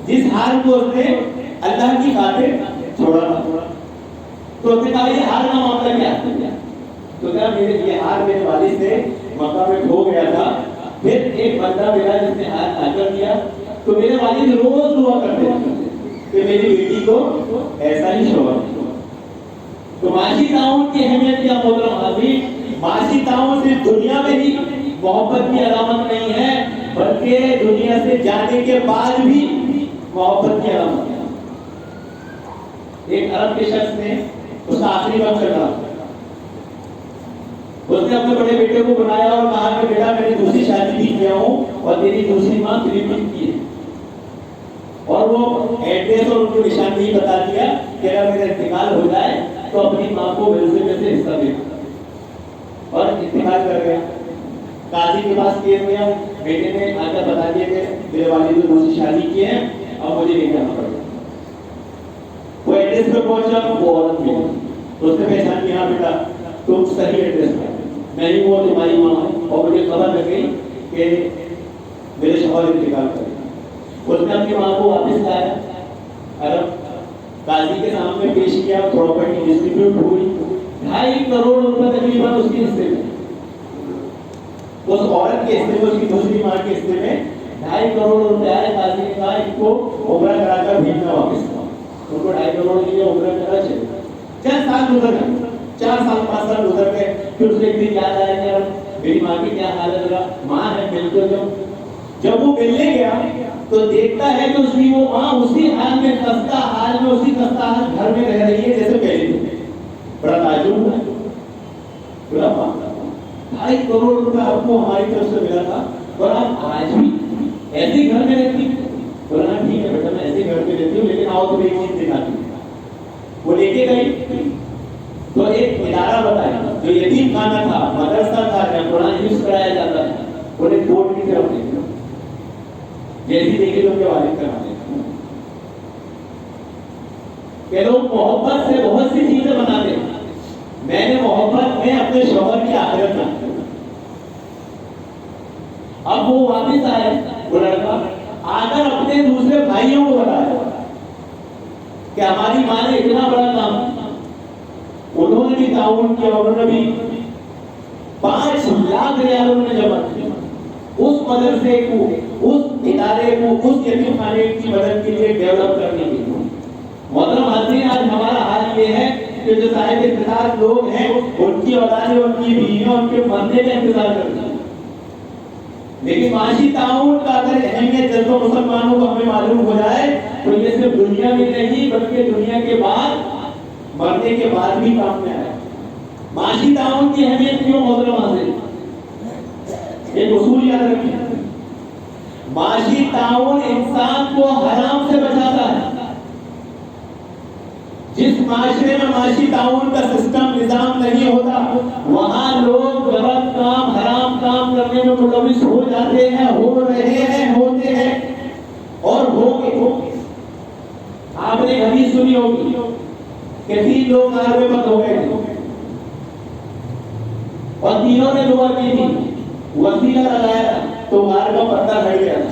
جس ہار کو اس نے اللہ کی خاطر چھوڑا تھا. تو اس نے کہا یہ ہار کا معاملہ کیا ہے؟ تو کہا یہ ہار میرے والد سے مکہ میں کھو گیا تھا. پھر ایک بندہ ملا جس نے ہاتھ آ کر دیا. تو میرے والد روز دعا کرتے کہ میری بیٹی کو ایسا ہی شوہر. تو معاشی تعاون کی اہمیت کیا محترم حاضرین؟ معاشی تعاون صرف دنیا میں ہی محبت کی علامت نہیں ہے بلکہ دنیا سے جانے کے بعد بھی محبت کی علامت ہے. ایک عرب کے شخص نے اس کا آخری وقت چل رہا، اس نے اپنے بڑے بیٹے کو بلایا اور کہا کہ بیٹا میں نے دوسری شادی بھی کیا ہوں اور تیری دوسری ماں فلپین کی ہے. اور وہ ایڈریس اور ان کو نشاندہی بتا دیا کہ اگر میرا انتقال ہو جائے تو اپنی ماں کو ورثے میں سے حصہ دے. اور انتقال کر گیا. قاضی کے پاس کیس گیا، بیٹے نے آ کر بتا دیا کہ میرے والد نے دوسری شادی کی ہے اور مجھے لے جانا پڑے گا. وہ ایڈریس پہ پہنچا، وہ عورت ملی. اس نے پہچان کیا، ہاں بیٹا تم صحیح ایڈریس پہ، میں ہی وہ تمہاری ماں ہوں. اور مجھے خبر لگ گئی کہ میرے شوہر انتقال کرے. اس نے اپنی ماں کو واپس لایا، عرب قاضی کے سامنے پیش کیا، پراپرٹی ڈسٹریبیوٹ ہوئی. 2.5 کروڑ روپے تقریباً اس کے حصے میں، اس عورت کے حصے میں، اس کی دوسری ماں کے حصے میں 2.5 کروڑ روپے آئے. قاضی نے کہا ان کو عمرہ کرا کر بھیجنا واپس. ان کو 2.5 کروڑ کے لیے عمرہ کرا چلے. چند سال گزر گئے، 4 سال 5 سال گزر گئے. پھر اس کو ایک دن یاد آیا کہ میری ماں کی کیا حالت رہا، ماں ہے مل کے دو. جب وہ ملنے گیا تو دیکھتا ہے کہ اس کی وہ ماں اسی حال میں، خستہ حال میں، اسی خستہ حال گھر میں رہ رہی ہے جیسے پہلے تھی. بڑا تعجب ہوا، بڑا معاملہ. 2.5 کروڑ روپے آپ کو ہماری طرف سے ملا تھا اور آپ آج بھی ایسے گھر میں رہتی ہیں. بولا ٹھیک ہے بیٹا میں ایسے گھر میں رہتی ہوں لیکن آؤ تمہیں ایک چیز دکھاتی ہوں. وہ لے کے گئی تو ایک ادارہ بتایا جو یتیم خانہ تھا، مدرسہ تھا جہاں قرآن حفظ کرایا جاتا تھا. انہیں کوٹ کی طرف لے گیا، جیسی دیکھے تو ان کے والد کراتے کہ لوگ محبت سے بہت سی چیزیں بناتے ہیں. میں نے محبت میں اپنے شوہر کی آخرت بنائی. اب وہ واپس آئے، وہ لڑکا آ کر اپنے دوسرے بھائیوں کو بتایا کہ ہماری ماں نے اتنا بڑا کام کیا. انہوں نے بھی تعاون کیا، انہوں نے بھی 5 لاکھ ریال انہوں نے جمع کیا اس مدرسے کو، اس ادارے کو، اس یتیم خانے کی مدد کے لیے ڈیولپ کرنے کے لیے. محترم حاضرین آج ہمارا حال یہ ہے کہ جو صاحب اقتدار لوگ ہیں ان کی اولادیں، ان کی بیویاں ان کے مرنے کا انتظار کرتی ہیں. لیکن معاشی تعاون کا اگر اہمیت جذبہ مسلمانوں کو ہمیں معلوم ہو جائے تو یہ صرف دنیا میں نہیں بلکہ دنیا کے بعد، مرنے کے بعد بھی کام میں آئے. معاشی تعاون کی اہمیت کیوں محترم حاضرین؟ ایک اصول یاد رکھیے، معاشی تعاون انسان کو حرام سے بچاتا ہے. جس معاشرے میں معاشی تعاون کا سسٹم، نظام نہیں ہوتا وہاں لوگ غلط کام، حرام کام کرنے میں ملوث ہو جاتے ہیں، ہو رہے ہیں، ہوتے ہیں اور ہوں گے. آپ نے حدیث سنی ہوگی کہ 3 لوگ نار میں بند ہو گئے تھے اور تینوں نے دعا کی تھی، وسیلہ لگایا تھا تو غار کا پردہ ہٹ گیا تھا.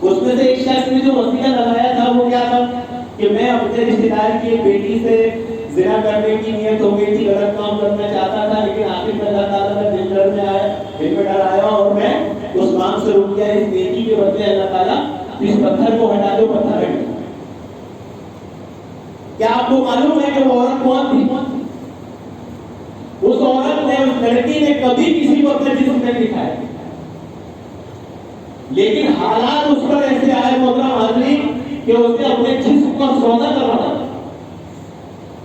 اس میں سے ایک شخص نے جو وسیلہ لگایا تھا وہ کیا تھا کہ میں اپنے رشتے دار کی ایک بیٹی سے زنا کرنے کی نیت ہو گئی تھی، غلط کام کرنا چاہتا تھا، لیکن آخر میں اللہ تعالیٰ کا دل میں ڈر آیا اور میں اس کام سے رک گیا. اس نیکی کے بدلے اللہ تعالیٰ اس پتھر کو ہٹا دو، پتھر ہٹ گیا. کیا آپ کو معلوم ہے کہ وہ عورت کون تھی؟ اس عورت نے، اس لڑکی نے کبھی کسی کو اپنے جسم نہیں دکھایا، لیکن حالات اس پر ایسے آئے محترم حاضرین کہ اس نے اپنے جسم کا سودا کرنا تھا.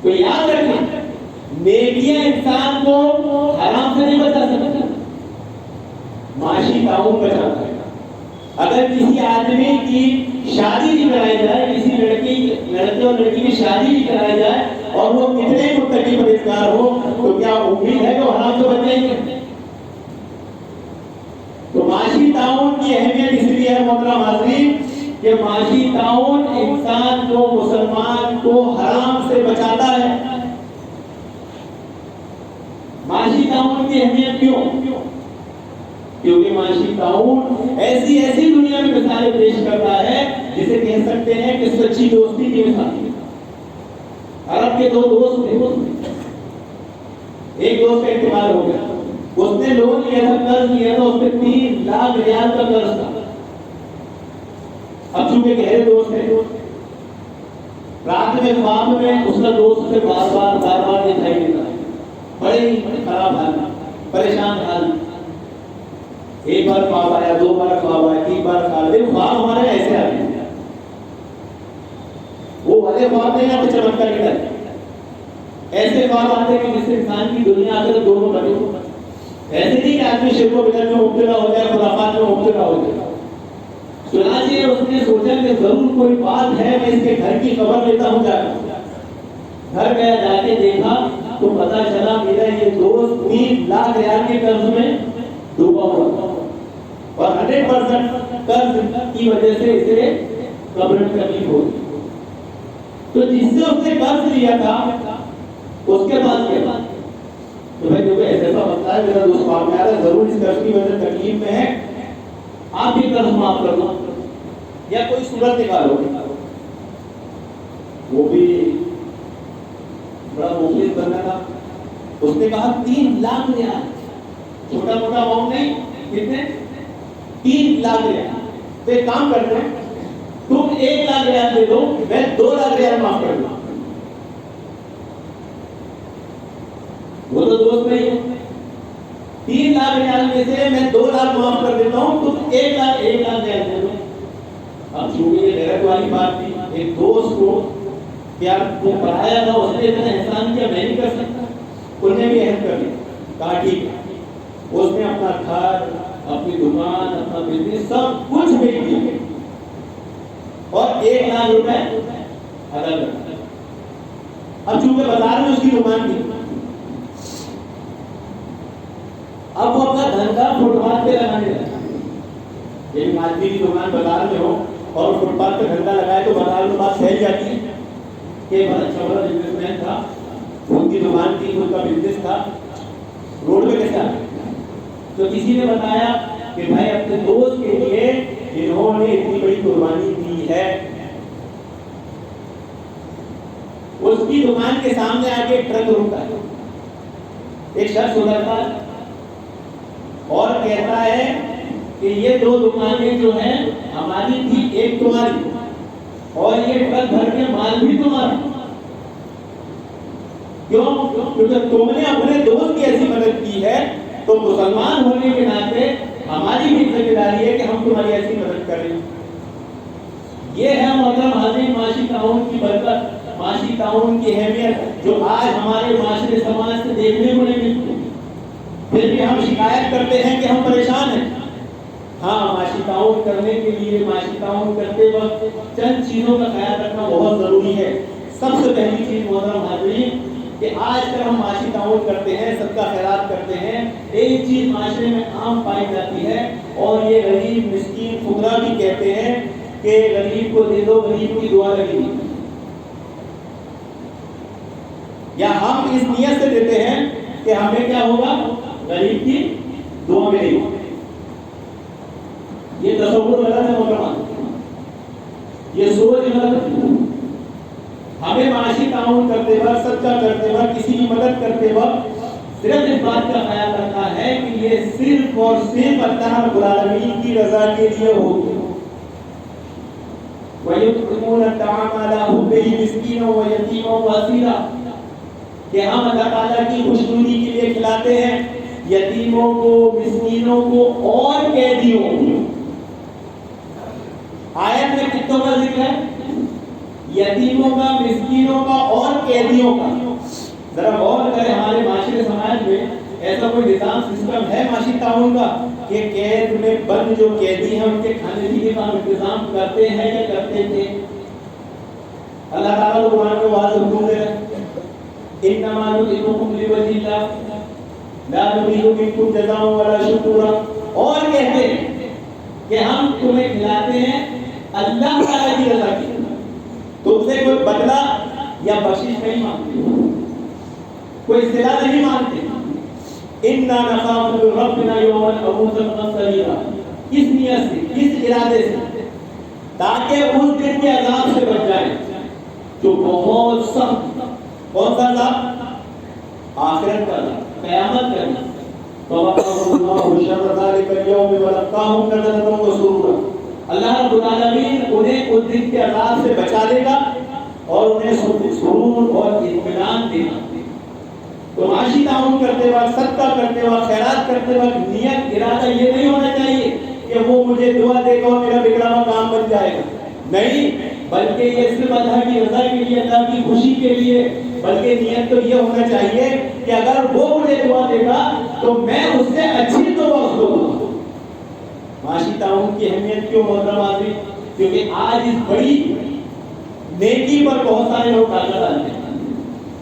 تو یاد رکھیں نیکیاں انسان کو حرام سے نہیں بچا سکتی، معاشی تعاون بچاتا ہے. اگر کسی آدمی کی شادی بھی کرائی جائے، کسی لڑکے اور لڑکی کی شادی بھی کرائی جائے اور وہ کتنے متقی پرہیزگار ہو تو کیا امید ہے کہ وہ حرام سے بچ جائیں گے؟ تو معاشی تعاون کی اہمیت اس لیے ہے محترم حاضرین کہ معاشی تعاون انسان کو، مسلمان کو حرام سے بچاتا ہے. معاشی تعاون کی اہمیت کیوں؟ کیونکہ معاشی تعاون ایسی دنیا میں مثالیں پیش کرتا ہے جسے کہہ سکتے ہیں کہ سچی دوستی کی مثال. عرب کے 2 دوست تھے، ایک دوست کا انتقال ہو گیا، اس نے لون لیا تھا، قرض لیا تھا، اس پہ 3 لاکھ ریال کا قرض تھا. اب چونکہ گہرے دوست ہیں، رات میں خواب میں اس کا دوست سے بار بار دکھائی دیتا ہے. بڑے ہی خراب حال، پریشان حال. ایک بار خواب آیا، 2 بار خواب آیا، 3 بار خواب آیا. خواب ہمارے ایسے آتے ہیں، وہ والے خواب نہیں آتے چمتکار کی طرح. ایسے خواب آتے ہیں کہ جس سے انسان کی دنیا آ کر دونوں بنے. ایسے نہیں کہ آدمی شرک و بدعت میں مبتلا ہو جائے، خرافات میں مبتلا ہو جائے. چنانچہ اس نے سوچا کہ ضرور کوئی بات ہے، میں اس کے گھر کی خبر لیتا ہوں. جا گھر گیا، جا کے دیکھا تو پتا چلا میرا یہ دوست 3 لاکھ ریال کے قرض میں ڈوبا ہوا تھا، اور 100% قرض کی وجہ سے اسے قبر میں تکلیف ہوگی. تو جس سے اس نے قرض لیا تھا اس کے پاس کیا تو بھائی جو ایسا بنتا ہے، میرا دوست خواب میں آ رہا ہے، ضرور اس قرض کی وجہ سے تکلیف میں ہے، آپ بھی قرض معاف کر دو یا کوئی صورت نکالو. وہ بھی بڑا مخلص بندہ تھا. اس نے کہا 3 لاکھ ریال، چھوٹا موٹا اماؤنٹ نہیں. کتنے؟ 3 لاکھ ریال. تو ایک کام کرتے ہیں، تم 1 لاکھ ریال دے دو، میں 2 لاکھ ریال معاف کر دوں. وہ تو دوست نہیں ہے. 3 لاکھ ریال میں سے میں 2 لاکھ معاف کر دیتا ہوں، تم 1 لاکھ ریال دے دو. اب چونکہ یہ غیرت والی بات تھی، ایک دوست کو کیا وہ پڑھایا تھا، اس نے اتنا احسان کیا، میں نہیں کر سکتا. انہوں نے بھی احسان کر دیا. کہا ٹھیک ہے. اس نے اپنا گھر، اپنی دکان، اپنا بزنس سب کچھ بیچ دیا اور 1 لاکھ روپے ادا کر دیا. اب چونکہ بازار میں اس کی دکان تھی، اب وہ اپنا دھندا فٹ پاتھ پہ لگانے لگا. ایک آدمی کی دکان بازار میں ہو اور فٹ پاتھ پہ دھندا لگائے تو بازار میں بات پھیل جاتی ہے کہ بڑا اچھا بڑا بزنس مین تھا، ان کی دکان تھی، ان کا بزنس تھا، روڈ پہ کیسے آ گیا. تو کسی نے بتایا کہ بھائی اپنے دوست کے لیے انہوں نے اتنی بڑی قربانی دی ہے. اس کی دکان کے سامنے آ کے ایک ٹرک رکتا ہے، ایک شخص اترتا ہے اور کہتا ہے کہ یہ 2 دکانیں جو ہیں ہماری تھی، ایک تمہاری، اور یہ ٹرک بھر کے مال بھی تمہارا. کیوں؟ کیونکہ تم نے اپنے دوست کی ایسی مدد کی ہے، تو مسلمان ہونے کے ناطے ہماری بھی ذمہ داری ہے کہ ہم تمہاری ایسی مدد کریں. یہ ہے محترم حاضرین معاشی تعاون کی برکت، معاشی تعاون کی اہمیت، جو آج ہمارے معاشرے سماج سے دیکھنے کو نہیں ملتی. پھر بھی ہم شکایت کرتے ہیں کہ ہم پریشان ہیں. ہاں، معاشی تعاون کرنے کے لیے، معاشی تعاون کرتے وقت چند چیزوں کا خیال رکھنا بہت ضروری ہے. سب سے پہلی چیز محترم حاضرین کہ آج کل ہم معاشی تعاون کرتے ہیں، صدقہ خیرات کرتے ہیں، ایک چیز معاشرے میں عام پائی جاتی ہے، اور یہ غریب مسکین فقراء بھی کہتے ہیں کہ غریب کو دے دو، غریب کی دعا لگے گی. یا ہم اس نیت سے دیتے ہیں کہ ہمیں کیا ہوگا، غریب کی دعا ملے گی. یہ تصور غلط ہے محترم، یہ سوچ غلط ہے. ہمیں معاشی تعاون کرتے وقت، صدقہ کرتے وقت، کسی کی مدد کرتے وقت صرف اس بات کا خیال رکھنا ہے کہ یہ صرف اور صرف اللہ رب العالمین کی رضا کے لیے ہوگی. وَيُطْعِمُونَ الطَّعَامَ عَلَىٰ حُبِّهِ مِسْكِينًا وَيَتِيمًا وَأَسِيرًا، کہ ہم اللہ تعالیٰ کی خوشنودی کے لیے کھلاتے ہیں یتیموں کو، مسکینوں کو اور قیدیوں کو. آیت میں کتنوں کا ذکر ہے؟ یتیموں کا، مسکینوں کا اور قیدیوں کا. ذرا غور کریں، ہمارے معاشرے سماج میں ایسا کوئی نظام سسٹم ہے معاشی تعاون کا کہ قید میں بند جو قیدی ہیں ان کے کھانے پینے کا انتظام کرتے ہیں یا کرتے تھے؟ اللہ تعالیٰ کو قرآن میں واضح حکم دے رہا ہے، انما نطعمکم لوجہ اللہ لا نريد منکم جزاء ولا شکورا. اور کہتے ہیں کہ ہم تمہیں کھلاتے ہیں اللہ تعالیٰ کی رضا کی، تم سے کوئی بدلہ یا بخشش نہیں مانگتے، کوئی صلہ نہیں مانگتے. اِنَّا نَخَافُ مِن رَّبِّنَا يَوْمًا عَبُوسًا قَمْطَرِيرًا، اس نیت سے، اس ارادے سے، تاکہ اس دن کے عذاب سے بچ جائیں جو بہت سخت. کون سا عذاب؟ آخرت کا عذاب، قیامت کا عذاب. فوقاهم الله شر ذلك اليوم ولقاهم نضرة وسرورا. اللہ رب العالمین انہیں اس دن کے عذاب سے بچا لے گا اور انہیں سرور اور اطمینان دے گا. تو معاشی تعاون کرتے وقت، صدقہ کرتے وقت، خیرات کرتے وقت نیت ارادہ یہ نہیں ہونا چاہیے کہ وہ مجھے دعا دے گا اور میرا بگڑا ہوا کام بن جائے گا. نہیں، بلکہ یہ صرف اللہ کی رضا کے لیے، اللہ کی خوشی کے لیے. بلکہ نیت تو یہ ہونا چاہیے کہ اگر وہ مجھے دعا دے گا تو میں اس سے اچھی دعا اس کو دوں گا. معاشی تعاون کی اہمیت کیوں محترم حاضرین؟ کیونکہ آج اس بڑی نیکی پر بہت سارے لوگ ڈاکہ ڈالتے ہیں.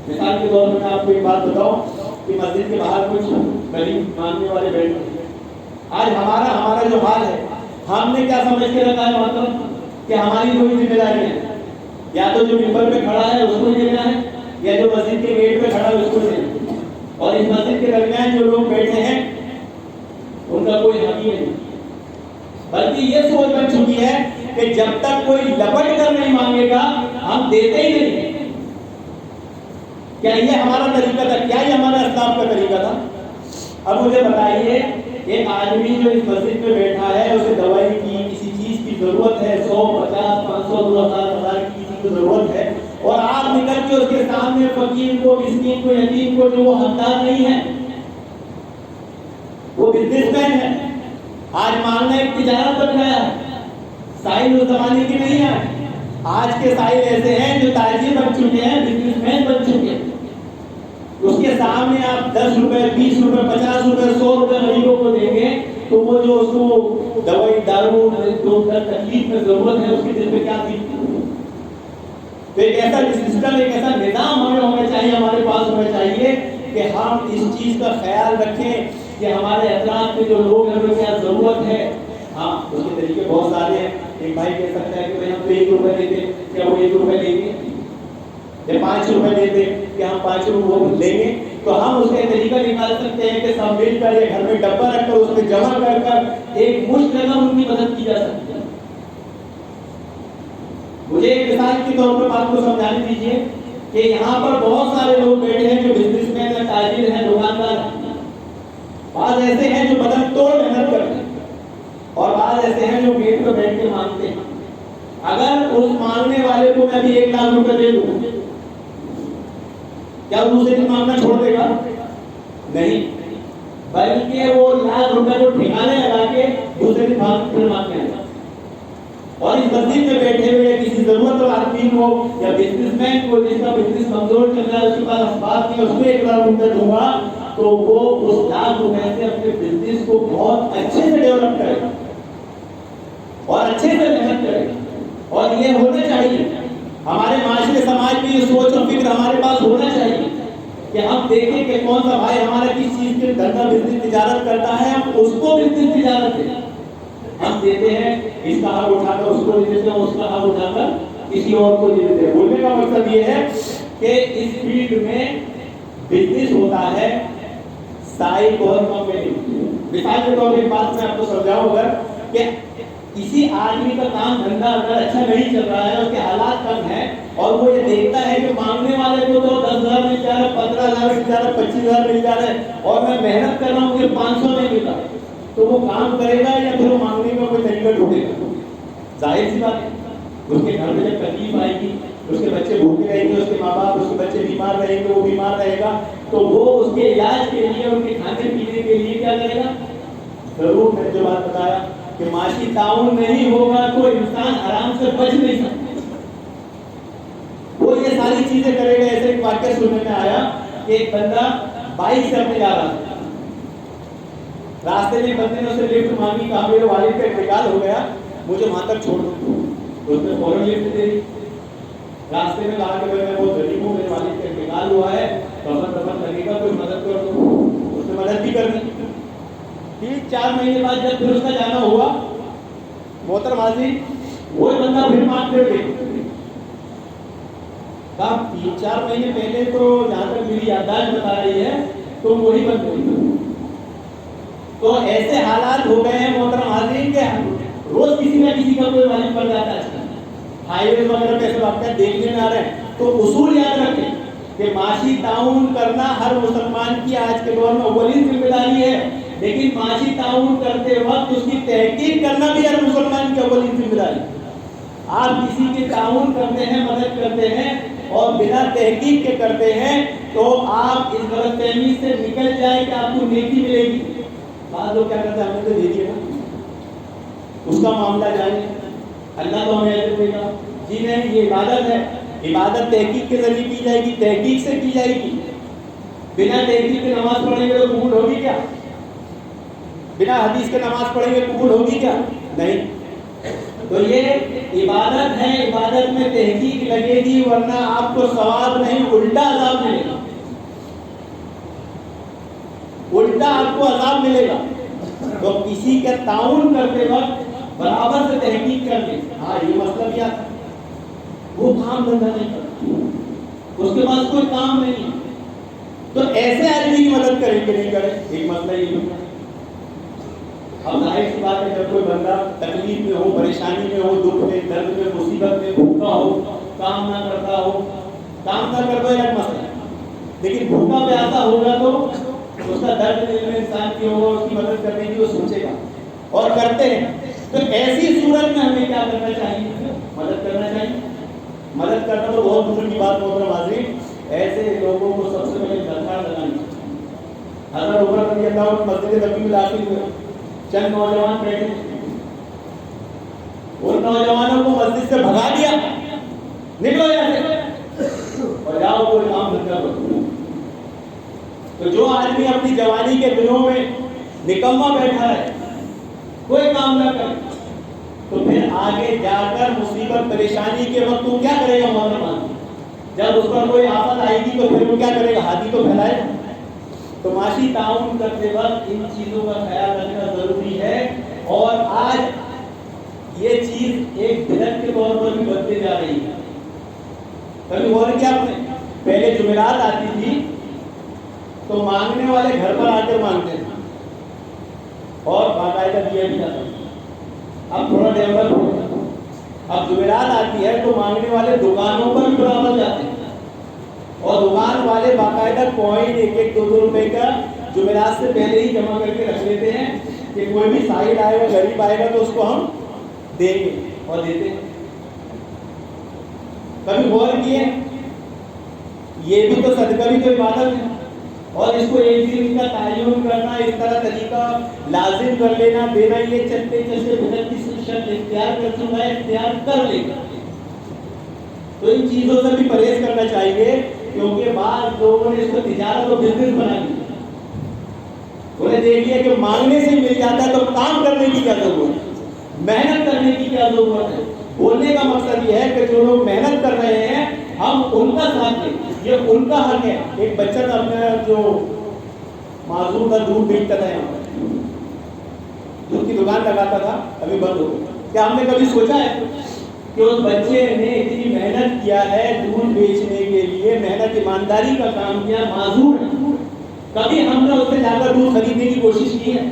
مثال کے طور پر میں آپ کو ایک بات بتاؤں کہ مسجد کے باہر کچھ غریب مانگنے والے بیٹھے ہیں. آج ہمارا جو حال ہے، ہم نے کیا سمجھ کے رکھا ہے محترم کہ ہماری کوئی ذمہ داری ہے، یا تو جو ممبر پہ کھڑا ہے اس کو دینا ہے، یا جو مسجد کے گیٹ پہ کھڑا ہے اس کو دینا. اور اس مسجد کے درمیان جو لوگ بیٹھے ہیں ان کا کوئی حق ہی نہیں. بلکہ یہ سوچ بن چکی ہے کہ جب تک کوئی لپٹ کر نہیں مانگے گا ہم دیتے ہی نہیں. کیا یہ ہمارا طریقہ تھا؟ کیا یہ ہمارا اسلام کا طریقہ تھا؟ اب مجھے بتائیے، ایک آدمی جو اس مسجد میں بیٹھا ہے، اسے دوائی کی کسی چیز کی ضرورت ہے، 100 50 500 2000 1000 کی کسی کو ضرورت ہے، اور آپ نکل کے اس کے سامنے فقیر کو، مسکین کو، یتیم کو، جو وہ حقدار نہیں ہے، وہ بزنس مین ہے. آج مانگنا ایک تجارت بن گیا ہے. سائل اس زمانے کی نہیں ہے. آج کے سائل ایسے ہیں جو تاجر بن چکے ہیں، بزنس مین بن چکے ہیں. اس کے سامنے آپ 10 روپے 20 روپے 50 روپے 100 روپے غریبوں کو دیں گے تو وہ جو اس کو دوائی دارو جو تکلیف میں ضرورت ہے اس کے دل میں کیا تھی. تو ایک ایسا سسٹم، ایک ایسا نظام ہمیں ہونا چاہیے، ہمارے پاس ہونا چاہیے کہ ہم اس چیز کا خیال رکھیں کہ ہمارے اطراف میں جو لوگ ہیں انہیں کیا ضرورت ہے. ہاں، اس کے طریقے بہت سارے ہیں. ایک بھائی کہہ سکتا ہے کہ بھائی ہم تو 1 روپے دیتے، کیا وہ 1 روپے لیں گے؟ یا 5 روپے دیتے کہ ہم 5 روپے لیں گے؟ تو ہم اس کا طریقہ نکال سکتے ہیں کہ سب مل کر یا گھر میں ڈبہ رکھ کر اس میں جمع کر ایک مشت رقم ان کی مدد کی جا سکتی ہے. مجھے ایک مثال کے طور پر بات کو سمجھانے دیجیے کہ یہاں پر بہت سارے لوگ بیٹھے ہیں جو بزنس مین ہیں، تاجر ہیں، دکاندار ہیں. بعض ایسے ہیں جو بدن توڑ محنت کرتے ہیں اور بعض ایسے ہیں جو گیٹ پہ بیٹھ کے مانگتے ہیں. اگر اس مانگنے والے کو میں بھی 1 لاکھ روپے دے دوں، کیا وہ دوسرے دن مانگنا چھوڑ دے گا؟ نہیں، بلکہ وہ 1 لاکھ روپے کو ٹھکانے لگا کے دوسرے دن مانگنے آئے گا. اور اس مسجد میں بیٹھے ہوئے کسی ضرورت والا آدمی کو یا بزنس مین کو جس کا بزنس کمزور چل رہا ہے، اس کے پاس اسباب نہیں، اس کو 1 لاکھ روپے دوں گا تو وہ اس 1 لاکھ روپے سے اپنے بزنس کو بہت اچھے سے ڈیولپ کرے گا اور اچھے سے محنت کرے گا. اور یہ ہونا چاہیے. ہمارے معاشرے سماج میں یہ سوچ اور فکر ہمارے پاس ہونا چاہیے کہ ہم دیکھیں کہ کون سا بھائی ہمارا کس چیز کے دھندا بزنس تجارت کرتا ہے، ہم اس کو بزنس تجارت دیں. ہم دیتے ہیں اس کا حق اٹھا کر اس کو دے دیتے ہیں، اس کا حق اٹھا کر کسی اور کو دے دیتے ہیں. بولنے کا مقصد یہ ہے کہ اس فیلڈ میں بزنس ہوتا ہے سائی بہت کم میں نہیں. مثال کے طور پر بات میں آپ کو سمجھاؤں گا کہ کسی آدمی کا کام دھندا اگر اچھا نہیں چل رہا ہے، اس کے حالات کم ہیں اور وہ یہ دیکھتا ہے کہ مانگنے والے کو تو 10,000 مل جا رہا ہے، 15,000 مل جا رہا ہے، 25,000 مل جا رہا ہے اور میں محنت کر رہا ہوں، مجھے 500 نہیں مل رہا، تو وہ کام کرے گا یا پھر وہ مانگنے کا کوئی طریقہ ڈھونڈے گا؟ ظاہر سی بات ہے، اس کے گھر میں جب تکلیف آئے گی، اس کے بچے بھوکے رہیں گے، اس کے ماں باپ، اس کے بچے بیمار رہیں گے، وہ بیمار رہے گا تو وہ اس کے علاج کے لیے، ان کے کھانے پینے کے لیے کیا کرے گا؟ ضرور میں نے جو بات بتایا کہ معاشی تعاون نہیں ہوگا تو انسان آرام سے بچ نہیں سکتا. وہ یہ ساری چیزیں کرے گا. ایسے ایک واقعہ سننے میں آیا کہ ایک بندہ بائک سے اپنے جا رہا تھا، راستے میں بندے نے اسے لفٹ مانگی، کہا میرے والد کا انتقال ہو گیا، مجھے وہاں تک چھوڑ دو. اس نے فوراً لفٹ دے دی. راستے میں کہا کہ میں بہت غریب ہوں، میرے والد کا انتقال ہوا ہے، دفن لگے گا، کوئی مدد کر دو. اس نے مدد بھی کر دی. 3-4 مہینے بعد جب پھر اس کا جانا ہوا، محترم حاضرین، وہ بندہ پھر مانگتے ہوئے کہا 3-4 مہینے پہلے تو جہاں تک میری یادداشت بتا رہی ہے تو وہی بند ہوئی. تو ایسے حالات ہو گئے ہیں محترم حاضرین کہ روز کسی نہ کسی کا کوئی والد پڑ جاتا ہے. ہائی وے وغیرہ پہ ایسے واقعات دیکھنے میں آ رہے ہیں. تو اصول یاد رکھیں کہ معاشی تعاون کرنا ہر مسلمان کی آج کے دور میں اولین ذمہ داری ہے، لیکن معاشی تعاون کرتے وقت اس کی تحقیق کرنا بھی ہر مسلمان کی اولین ذمہ داری ہے۔ آپ کسی کے تعاون کرتے ہیں، مدد کرتے ہیں اور بنا تحقیق کے کرتے ہیں تو آپ اس غلط فہمی سے نکل جائیں کہ آپ کو نیکی ملے گی۔ بعض لوگ کیا کرتے ہیں، ہم نے تو دے دیا نا، اس کا معاملہ جانے، اللہ تو ہمیں اجر دے گا۔ جی نہیں، یہ عبادت ہے، عبادت تحقیق کے ذریعے کی جائے گی، تحقیق سے کی جائے گی۔ بنا تحقیق کے نماز پڑھیں گے تو قبول ہوگی کیا؟ بنا حدیث کے نماز پڑھیں گے قبول ہوگی کیا؟ نہیں۔ تو یہ عبادت ہے، عبادت میں تحقیق لگے گی، ورنہ آپ کو ثواب نہیں الٹا عذاب ملے گا، الٹا آپ کو عذاب ملے گا۔ تو کسی کا تعاون کرتے وقت برابر سے تحقیق کر لیں، ہاں یہ مسئلہ بھی آتا ہے، وہ کام دھندہ نہیں کرتا، اس کے پاس کوئی کام نہیں ہے، تو ایسے آدمی کی مدد کریں کہ نہیں کریں، ایک مسئلہ یہ ہوتا ہے۔ اب ظاہر سی بات ہے، جب کوئی بندہ تکلیف میں ہو، پریشانی میں ہو، دکھ میں، درد میں، مصیبت میں، بھوکا ہو، کام نہ کرتا ہو، کام نہ کرتا ایک مسئلہ ہے، لیکن بھوکا پیاسا ہوگا تو اس کا درد دل میں انسان کی ہوگا، اس کی مدد کرنے کی وہ سوچے گا اور کرتے ہیں۔ تو ایسی صورت میں ہمیں کیا کرنا چاہیے؟ مدد کرنا چاہیے۔ مدد کرنا تو بہت دور کی بات، محترم حاضرین، ایسے لوگوں کو سب سے پہلے درکار لگانی چاہیے۔ حضرت عمر رضی اللہ عنہ مسجد نبوی میں داخل ہوئے، چند نوجوان بیٹھے، ان نوجوانوں کو مسجد سے بھگا دیا، نکلو یہاں سے اور جاؤ کوئی کام دھندا کرو۔ تو جو آدمی اپنی جوانی کے دنوں میں نکما بیٹھا ہے، کوئی کام نہ کرے، تو پھر آگے جا کر مصیبت پریشانی کے وقت وہ کیا کرے گا؟ محترم، جب اس پر کوئی آفت آئے گی تو پھر وہ کیا کرے گا؟ ہاتھی تو پھیلائے گا۔ تو معاشی تعاون کرتے وقت ان چیزوں کا خیال رکھنا ضروری ہے، اور آج یہ چیز ایک بدعت کے طور پر بھی بڑھتے جا رہی ہے۔ کبھی غور کیا آپ نے؟ پہلے جمعرات آتی تھی تو مانگنے والے گھر پر آ کر مانگتے تھے اور باقاعدہ دیا بھی جاتا تھا۔ اب تھوڑا ڈیولپ ہو گیا، اب جمعرات آتی ہے تو مانگنے والے دکانوں پر بھی برابر جاتے ہیں اور دکان والے باقاعدہ کوئن ایک ایک دو دو روپے کا جمعرات سے پہلے ہی جمع کر کے رکھ لیتے ہیں کہ کوئی بھی سائل آئے گا، غریب آئے گا تو اس کو ہم دیں گے اور دیتے ہیں۔ کبھی غور کیے؟ یہ بھی تو صدقہ بھی تو عبادت ہے، اور اس کو ایک دن کا تعین کرنا، اس طرح طریقہ لازم کر لینا، دینا، یہ چلتے چلتے بدعت کی شکل اختیار کر چکا ہے، اختیار کر لے گا۔ تو ان چیزوں سے بھی پرہیز کرنا چاہیے، کیونکہ بعض لوگوں نے اس کو تجارت اور بزنس بنا لیا، انہیں دیکھ لیا کہ مانگنے سے مل جاتا ہے تو کام کرنے کی کیا ضرورت ہے، محنت کرنے کی کیا ضرورت ہے۔ بولنے کا مقصد یہ ہے کہ جو لوگ محنت کر رہے ہیں ہم ان کا ساتھ دیں، یہ ان کا حق ہے۔ ایک بچہ تھا اپنا جو معذور تھا، دودھ بیچتا تھا، یہاں پر دودھ کی دکان لگاتا تھا، ابھی بند ہو گئی۔ کیا ہم نے کبھی سوچا ہے کہ اس بچے نے اتنی محنت کیا ہے دودھ بیچنے کے لیے، محنت ایمانداری کا کام کیا، معذور ہے، کبھی ہم نے اس سے جا کر دودھ خریدنے کی کوشش کی ہے؟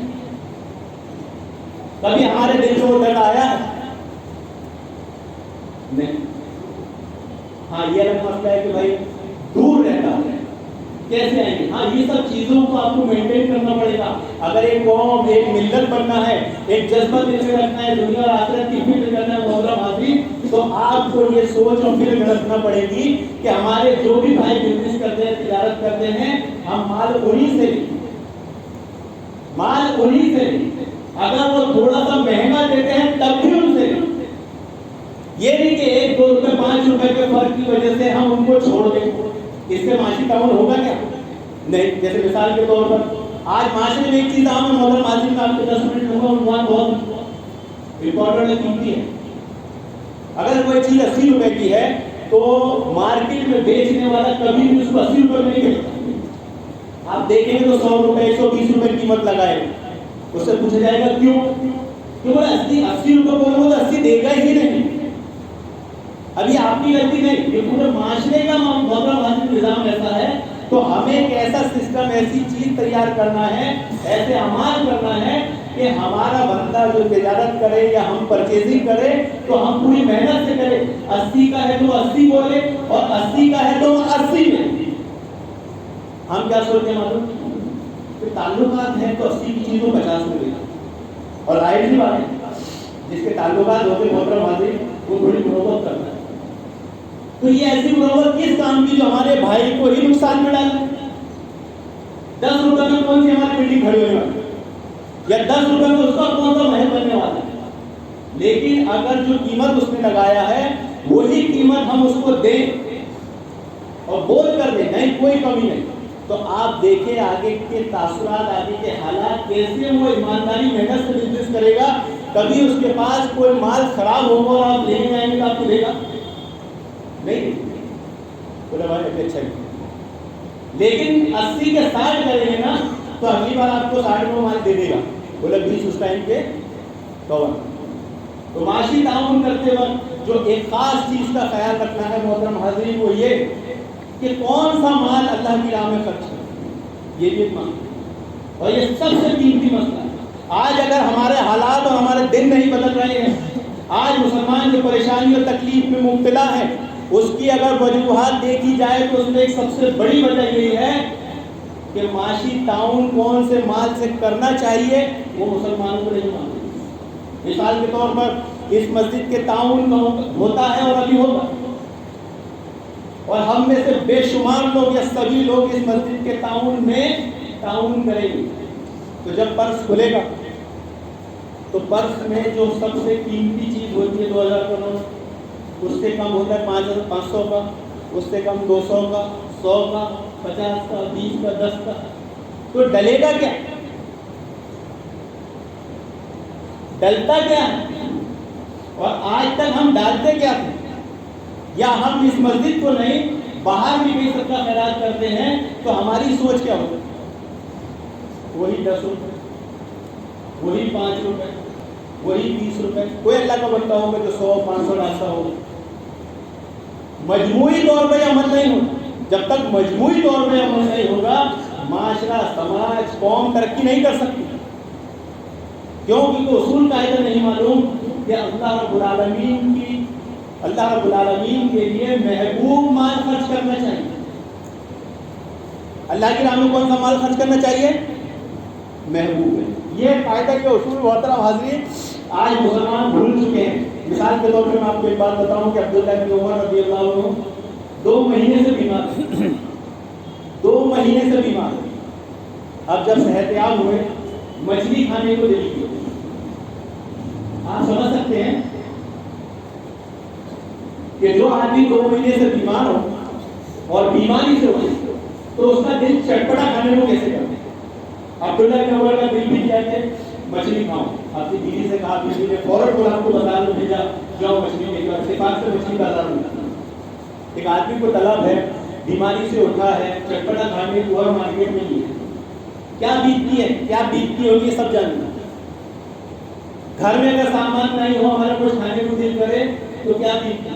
کبھی ہمارے دل میں وہ درد آیا ہے؟ نہیں۔ ہاں یہ الگ مسئلہ ہے کہ بھائی دور رہتا ہے، کیسے آئیں گے؟ ہاں یہ سب چیزوں کو آپ کو مینٹین کرنا پڑے گا۔ اگر ایک قوم، ایک ملت بننا ہے، ایک جذبہ دل میں رکھنا ہے، دنیا اور آخرت کی فکر کرنا ہے، محترم حاضرین، تو آپ کو یہ سوچ اور فکر رکھنا پڑے گی کہ ہمارے جو بھی بھائی بزنس کرتے ہیں، تجارت کرتے ہیں، ہم مال انہیں سے لیں، مال انہیں سے لیں۔ اگر وہ تھوڑا سا مہنگا دیتے ہیں تب بھی ان سے لیں، یہ نہیں کہ 1 2 روپے 5 روپے کے فرق کی وجہ سے ہم ان کو چھوڑ دیں۔ اس سے معاشی تعاون ہوگا کیا؟ نہیں۔ جیسے مثال کے طور پر آج معاشرے میں ایک چیز عام ہے، محترم حاضرین، میں آپ کو 10 منٹ لوں گا، عنوان بہت امپورٹنٹ ہے، قیمتی ہے۔ اگر کوئی چیز 80 روپے کی ہے تو مارکیٹ میں بیچنے والا کبھی بھی اس کو 80 روپے میں نہیں بیچتا۔ آپ دیکھیں گے تو 100 روپے 120 روپے قیمت لگائے گا، اس سے پوچھا جائے گا کیوں؟ کہ وہ 80 روپے بولوں تو 80 دے گا ہی نہیں۔ ابھی آپ کی غلطی نہیں، یہ پورے معاشرے کا محترم حاضرین نظام ایسا ہے۔ تو ہمیں ایک ایسا سسٹم، ایسی چیز تیار کرنا ہے، ایسے اعمال کرنا ہے کہ ہمارا بندہ جو تجارت کرے یا ہم پرچیزنگ کرے تو ہم پوری محنت سے کریں۔ 80 کا ہے تو 80 بولے، اور 80 کا ہے تو 80 میں، ہم کیا سوچتے ہیں معلوم کہ تعلقات ہیں تو 80 کی چیز کو 50 میں دینا، اور ظاہر سی بات ہے جس کے تعلقات ہوتے محترم حاضرین وہ بڑی محبت کرتا ہے. تو یہ ایسی محبت کس کام کی جو ہمارے بھائی کو ہی نقصان میں ڈالے؟ 10 روپے میں کون سی ہماری بلڈنگ کھڑی ہونے والی یا 10 روپے میں اس کا کون سا محل بننے والا ہے؟ لیکن اگر جو قیمت اس نے لگایا ہے وہی قیمت ہم اس کو دیں اور بول کر دیں نہیں کوئی کمی نہیں، تو آپ دیکھیں آگے کے تاثرات، آگے کے حالات کیسے وہ ایمانداری محنت سے بزنس کرے گا. کبھی اس کے پاس کوئی مال خراب ہوگا اور آپ لینے آئیں گے تو آپ کو دے گا نہیں. بولے بھائی اچھا ہے، لیکن 80 کے 60 کریں گے نا تو اگلی بار آپ کو 60 میں مال دے دے گا. بولے 20 اس ٹائم کے کور. تو معاشی تعاون کرتے وقت جو ایک خاص چیز کا خیال رکھنا ہے محترم حاضرین وہ یہ کہ کون سا مال اللہ کی راہ میں خرچ ہے، یہ بھی ایک مسئلہ اور یہ سب سے قیمتی مسئلہ ہے. آج اگر ہمارے حالات اور ہمارے دن نہیں بدل رہے ہیں، آج مسلمان جو پریشانی اور تکلیف میں مبتلا ہے اس کی اگر وجوہات دیکھی جائے تو اس میں ایک سب سے بڑی وجہ یہ ہے کہ معاشی تعاون کون سے مال سے کرنا چاہیے وہ مسلمانوں کو نہیں معلوم. مثال کے طور پر اس مسجد کے تعاون ہوتا ہے اور ابھی ہوگا، اور ہم میں سے بے شمار لوگ یا سبھی لوگ اس مسجد کے تعاون میں تعاون کریں گے. تو جب پرس کھلے گا تو پرس میں جو سب سے قیمتی چیز ہوتی ہے 2000 کا نوٹ، اس سے کم ہوتا ہے 500 کا، اس سے کم 200 کا، 100 کا، 50 کا، 20 کا، 10 کا. تو ڈلے گا کیا؟ ڈلتا کیا ہے؟ اور آج تک ہم ڈالتے کیا تھے؟ یا ہم اس مسجد کو نہیں باہر بھی کئی صدقہ خیرات کرتے ہیں تو ہماری سوچ کیا ہوتی ہے؟ وہی 10 روپے، وہی 5 روپے، وہی 20 روپے. کوئی اللہ کا بندہ ہوگا جو 100 500 ڈالتا ہوگا. مجموعی طور پہ عمل نہیں ہوگا. جب تک مجموعی طور پہ عمل نہیں ہوگا معاشرہ، سماج، قوم ترقی نہیں کر سکتی. کیوں؟ کیونکہ اصول قاعدہ نہیں معلوم کہ اللہ رب العالمین کے لیے محبوب مال خرچ کرنا چاہیے. اللہ کی راہ میں کون سا مال خرچ کرنا چاہیے؟ محبوب ہے. یہ قاعدہ کے اصول محترم حاضرین آج مسلمان بھول چکے ہیں. مثال کے طور پہ میں آپ کو ایک بات بتاؤں کہ عبداللہ بن عمر رضی اللہ عنہ 2 مہینے سے بیمار تھے. 2 مہینے سے بیمار تھے. اب جب صحتیاب ہوئے مچھلی کھانے کو دل کی. آپ سمجھ سکتے ہیں کہ جو آدمی 2 مہینے سے بیمار ہو اور بیماری سے ہو تو اس کا دل چٹپٹا کھانے کو کیسے کرتے ہیں؟ عبداللہ بن عمر کا دل بھی کیا کہ مچھلی کھاؤ. آپ کی بیوی سے کہا، بیوی نے فوراً بولا آپ کو بازار میں بھیجا جاؤ مچھلی لے کر. اتفاق سے مچھلی بازار میں. ایک آدمی کو طلب ہے، بیماری سے اٹھا ہے، چٹپٹا کھانے کو اور مارکیٹ میں نہیں ہے. کیا بیتتی ہے، کیا بیتتی ہوگی سب جاننا. گھر میں اگر سامان نہیں ہو ہمارا کچھ کھانے کو دل کرے تو کیا بیتتی.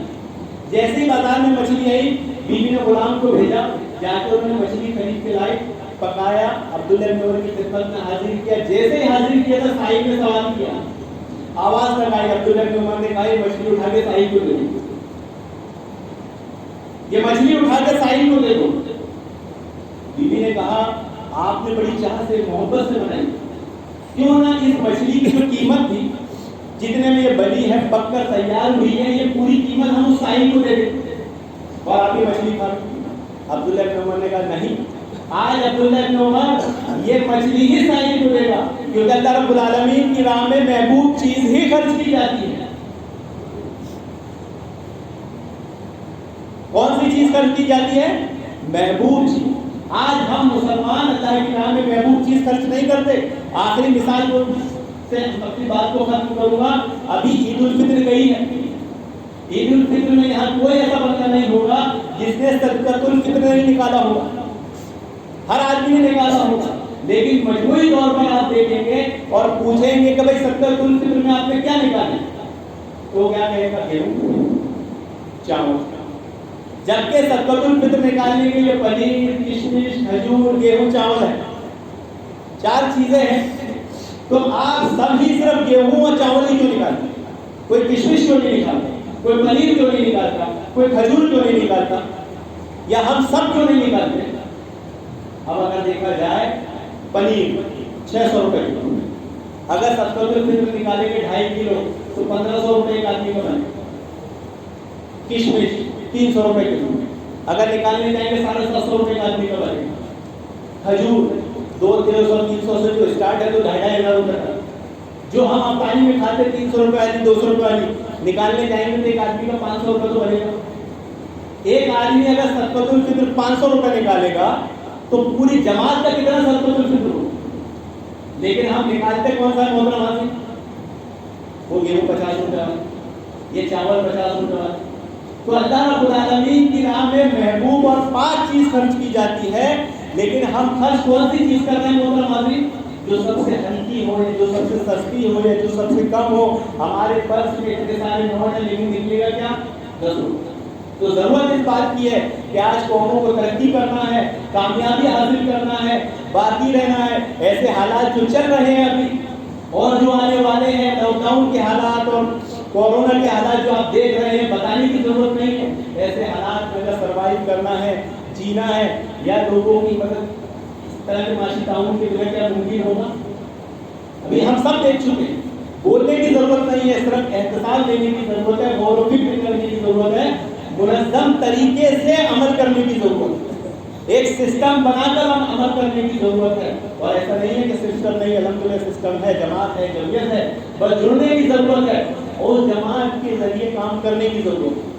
جیسے ہی بازار میں مچھلی آئی بیوی نے غلام کو بھیجا، جا کے انہوں نے مچھلی خرید کے لائی، پکایا، عبداللہ بن عمر کی خدمت میں حاضر کیا. جیسے ہی حاضر کیا تھا صاحب نے سوال کیا، آواز لگائی. عبداللہ بن عمر نے کہا یہ مچھلی اٹھا کے صاحب کو دے دو، یہ مچھلی اٹھا کے صاحب کو دے دو. بیوی نے کہا آپ نے بڑی چاہ سے محبت سے بنائی، کیوں نہ اس مچھلی کی جو قیمت تھی جتنے میں یہ بنی ہے پک کر تیار ہوئی ہے یہ پوری قیمت ہم اس صاحب کو دے دیں اور آپ یہ مچھلی کھا لیں. عبداللہ بن عمر نے کہا نہیں، آج عبداللہ بن عمر یہ مچھلی ہی صاحب کو دے گا کیونکہ اللہ رب العالمین کی راہ میں محبوب چیز ہی خرچ کی جاتی ہے. کون سی چیز خرچ کی جاتی ہے؟ محبوب چیز. آج ہم مسلمان اللہ کی راہ میں محبوب چیز خرچ نہیں کرتے. آخری مثال کو سے اپنی بات کو ختم کروں گا. ابھی عید الفطر گئی ہے. عید الفطر میں یہاں کوئی ایسا بندہ نہیں ہوگا جس نے صدقۃ الفطر نہیں نکالا ہوگا. ہر آدمی نے نکالا ہوگا، لیکن مجموعی طور پر آپ دیکھیں گے اور پوچھیں گے کہ بھائی صدقۃ الفطر میں آپ نے کیا نکالا تو کیا کہے گا؟ گیہوں، چاول. جبکہ صدقۃ الفطر نکالنے کے لیے پنیر، کشمش، کھجور، گیہوں، چاول ہے، 4 چیزیں ہیں. تو آپ سب ہی صرف گیہوں اور چاول ہی کیوں نکالتے؟ کوئی کشمش کیوں نہیں نکالتا؟ کوئی پنیر کیوں نہیں نکالتا؟ کوئی کھجور کیوں نہیں نکالتا؟ یا ہم سب کیوں نہیں نکالتے؟ اب اگر دیکھا جائے پنیر 600 روپے کلو، اگر صدقۃ الفطر نکالیں گے 2.5 کلو تو 1500 روپے ایک آدمی کا بنے. کشمش 300 روپے کلو، اگر نکالنے جائیں گے 750 روپے ایک آدمی کا بنے. کھجور 200-300 سے جو اسٹارٹ ہے تو 2500 روپے کا. جو ہم افطاری میں کھاتے 300 روپے والی 200 روپے والی نکالنے جائیں گے تو ایک آدمی کا 500 روپے تو بنے گا. ایک آدمی اگر صدقۃ الفطر 500 روپے نکالے گا تو پوری جماعت کا کتنا صدقۃ الفطر ہو. لیکن ہم نکالتے کون سا ہے محترم حاضرین؟ وہ گیہوں 50 روپے والا، یہ چاول 50 روپے والا. تو اللہ رب العالمین کی راہ میں محبوب اور پاک چیز خرچ کی جاتی ہے، لیکن ہم خرچ کون سی چیز کر رہے ہیں محترم حاضرین؟ جو سب سے ہلکی ہو، جو سب سے سستی ہو، جو سب سے کم ہو. ہمارے پرس میں اتنے سارے نوٹ ہیں لیکن نکلے گا کیا؟ 10 روپے. تو ضرورت اس بات کی ہے کہ آج قوموں کو ترقی کرنا ہے، کامیابی حاصل کرنا ہے، باقی رہنا ہے. ایسے حالات جو چل رہے ہیں ابھی اور جو آنے والے ہیں، لاک ڈاؤن کے حالات اور کورونا کے حالات جو آپ دیکھ رہے ہیں، بتانے کی ضرورت نہیں ہے. ایسے حالات میں اگر سروائیو کرنا ہے، جینا ہے، یا لوگوں کی مدد اس طرح کے معاشی تعاون کے بغیر کیا ممکن ہوگا؟ ابھی ہم سب دیکھ چکے ہیں. بولنے کی ضرورت نہیں ہے، صرف احتساب لینے کی ضرورت ہے، غور و فکر کرنے کی ضرورت ہے، منظم طریقے سے عمل کرنے کی ضرورت ہے. ایک سسٹم بنا کر ہم عمل کرنے کی ضرورت ہے. اور ایسا نہیں ہے کہ سسٹم نہیں، الحمدللہ سسٹم ہے، جماعت ہے، جمعیت ہے، بس جڑنے کی ضرورت ہے اور جماعت کے ذریعے کام کرنے کی ضرورت ہے.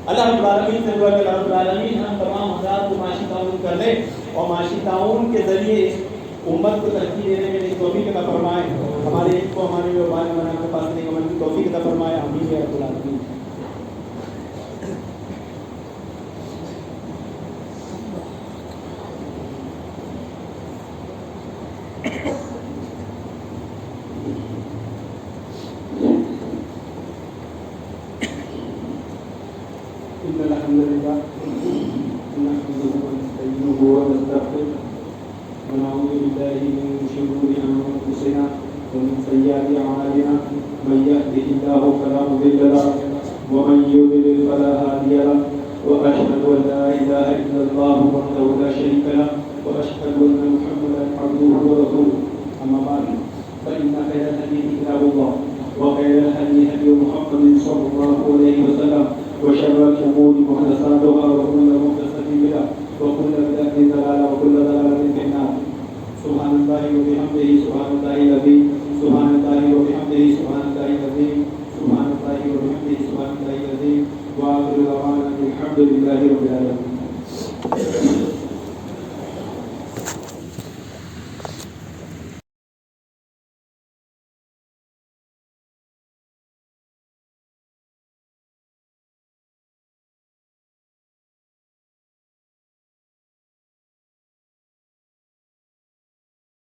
اللہ رب العالمین سے دعا کہ اللہ رب العالمین ہم تمام حضرات کو معاشی تعاون کر دے اور معاشی تعاون کے ذریعے امت کو ترقی دینے میں توفیق عطا فرمائے. ہمارے علم کو ہمارے وبال میں کے پاس نہیں عمل کی توفیق عطا فرمائے. آمین یا رب العالمین. إن الحمد لله نحمده ونستعينه ونستغفره ونعوذ بالله من شرور أنفسنا ومن سيئات أعمالنا من يهده الله فلا مضل له ومن يضلل فلا هادي له وأشهد أن لا إله إلا الله وحده لا شريك